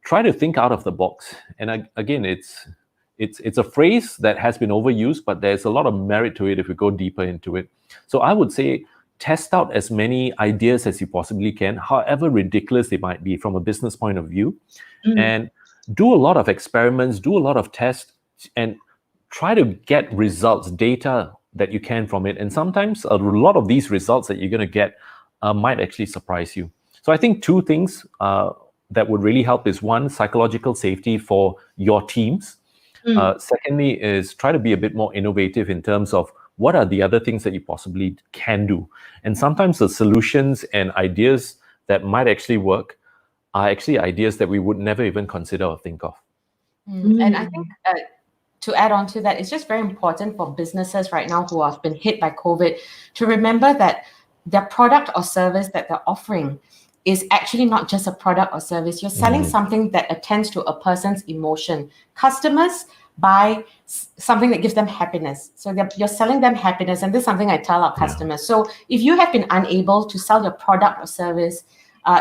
try to think out of the box. And again, it's a phrase that has been overused, but there's a lot of merit to it if we go deeper into it. So I would say test out as many ideas as you possibly can, however ridiculous they might be from a business point of view, and do a lot of experiments, do a lot of tests, and try to get results, data that you can from it. And sometimes a lot of these results that you're going to get might actually surprise you. So I think two things that would really help is one, psychological safety for your teams. Secondly is try to be a bit more innovative in terms of what are the other things that you possibly can do. And sometimes the solutions and ideas that might actually work are actually ideas that we would never even consider or think of. And I think to add on to that, it's just very important for businesses right now who have been hit by COVID to remember that their product or service that they're offering is actually not just a product or service. You're selling something that attends to a person's emotion. Customers buy something that gives them happiness. So you're selling them happiness, and this is something I tell our customers. So if you have been unable to sell your product or service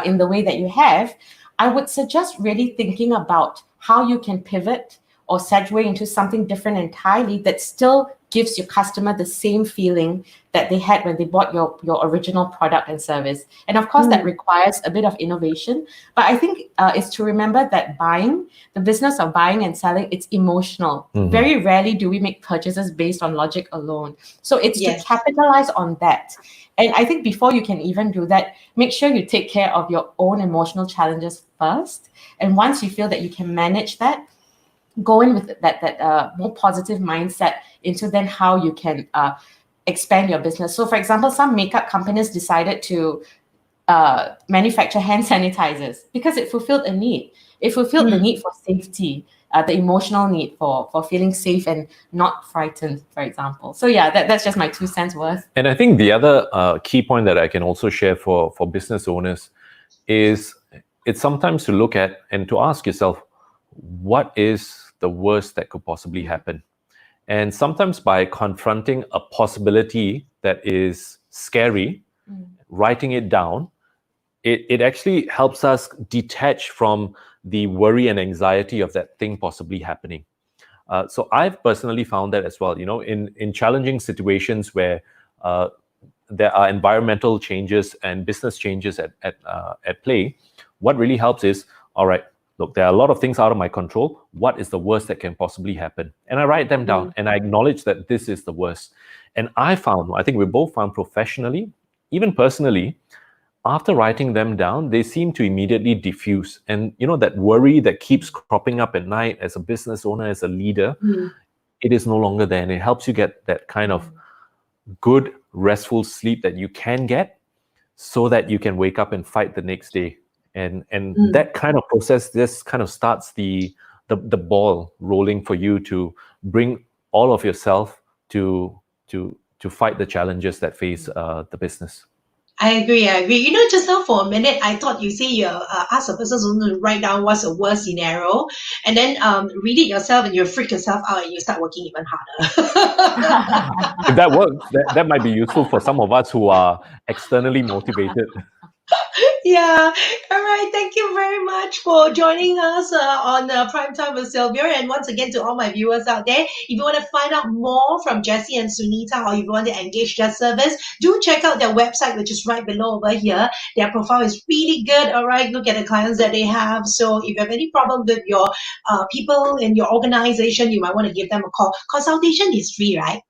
in the way that you have, I would suggest really thinking about how you can pivot or segue into something different entirely that still gives your customer the same feeling that they had when they bought your original product and service. And of course, that requires a bit of innovation. But I think it's to remember that the business of buying and selling, it's emotional. Very rarely do we make purchases based on logic alone. So it's to capitalize on that. And I think before you can even do that, make sure you take care of your own emotional challenges first. And once you feel that you can manage that, go in with that more positive mindset into then how you can expand your business. So for example, some makeup companies decided to manufacture hand sanitizers because it fulfilled a need. It fulfilled the need for safety, the emotional need for feeling safe and not frightened, for example. So yeah, that's just my 2 cents worth. And I think the other key point that I can also share for business owners is it's sometimes to look at and to ask yourself, what is the worst that could possibly happen? And sometimes by confronting a possibility that is scary, writing it down, it actually helps us detach from the worry and anxiety of that thing possibly happening. So I've personally found that as well, in challenging situations where there are environmental changes and business changes at play, what really helps is, all right, look, there are a lot of things out of my control. What is the worst that can possibly happen? And I write them down and I acknowledge that this is the worst. And I think we both found professionally, even personally, after writing them down, they seem to immediately diffuse. And that worry that keeps cropping up at night as a business owner, as a leader, it is no longer there. And it helps you get that kind of good, restful sleep that you can get so that you can wake up and fight the next day. And that kind of process, this kind of starts the ball rolling for you to bring all of yourself to fight the challenges that face the business. I agree. Just now for a minute, I thought you say you ask a business owner to write down what's the worst scenario, and then read it yourself, and you freak yourself out, and you start working even harder. If that works, that might be useful for some of us who are externally motivated. Yeah. All right. Thank you very much for joining us on Prime Time with Sylvia. And once again, to all my viewers out there, if you want to find out more from Jessie and Sunita, or if you want to engage their service, do check out their website, which is right below over here. Their profile is really good. All right. Look at the clients that they have. So if you have any problem with your people in your organization, you might want to give them a call. Consultation is free, right?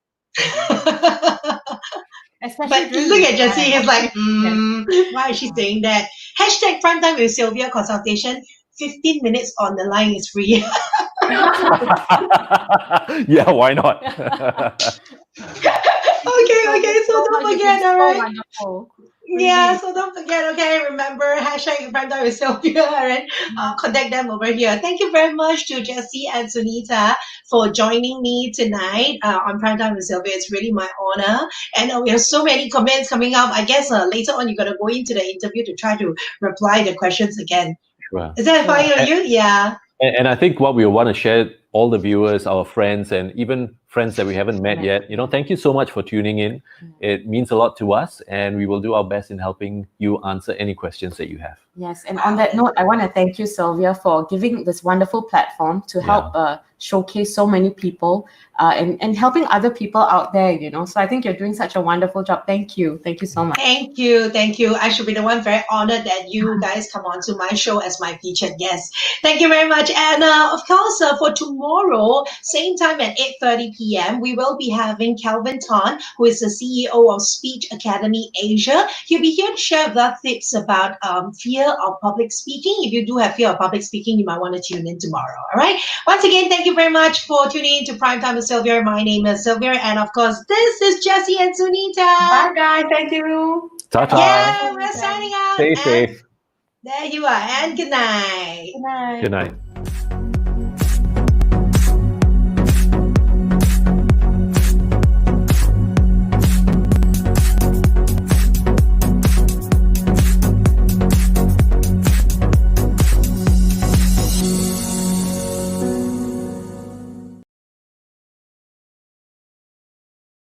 But look at Jessie, he's like, why is she saying that? Hashtag Primetime with Sylvia consultation, 15 minutes on the line is free. Yeah, why not? Okay, so don't forget, all right? Wonderful. Yeah, so don't forget, okay, remember, hashtag Primetime with Sylvia, and contact them over here. Thank you very much to Jessie and Sunita for joining me tonight on Primetime with Sylvia. It's really my honor. And we have so many comments coming up. I guess later on you're going to go into the interview to try to reply the questions again. Sure. Is that fine with you? Yeah. And I think what we want to share, all the viewers, our friends, and even friends that we haven't met yet, thank you so much for tuning in. It means a lot to us, and we will do our best in helping you answer any questions that you have. Yes, and on that note, I want to thank you, Sylvia, for giving this wonderful platform to help showcase so many people and helping other people out there, you know. So I think you're doing such a wonderful job. Thank you. Thank you so much. Thank you. Thank you. I should be the one very honored that you guys come on to my show as my featured guest. Thank you very much. And of course, for tomorrow, same time at 8:30 p.m., we will be having Calvin Tan, who is the CEO of Speech Academy Asia. He'll be here to share with us tips about fear of public speaking. If you do have fear of public speaking, you might want to tune in tomorrow. All right. Once again, thank you very much for tuning in to Primetime with Sylvia. My name is Sylvia, and of course, this is Jessie and Sunita. Bye, guys. Thank you. Ta-ta. Yeah, we're signing out. Stay And safe. there you are. And good night. Good night. Good night.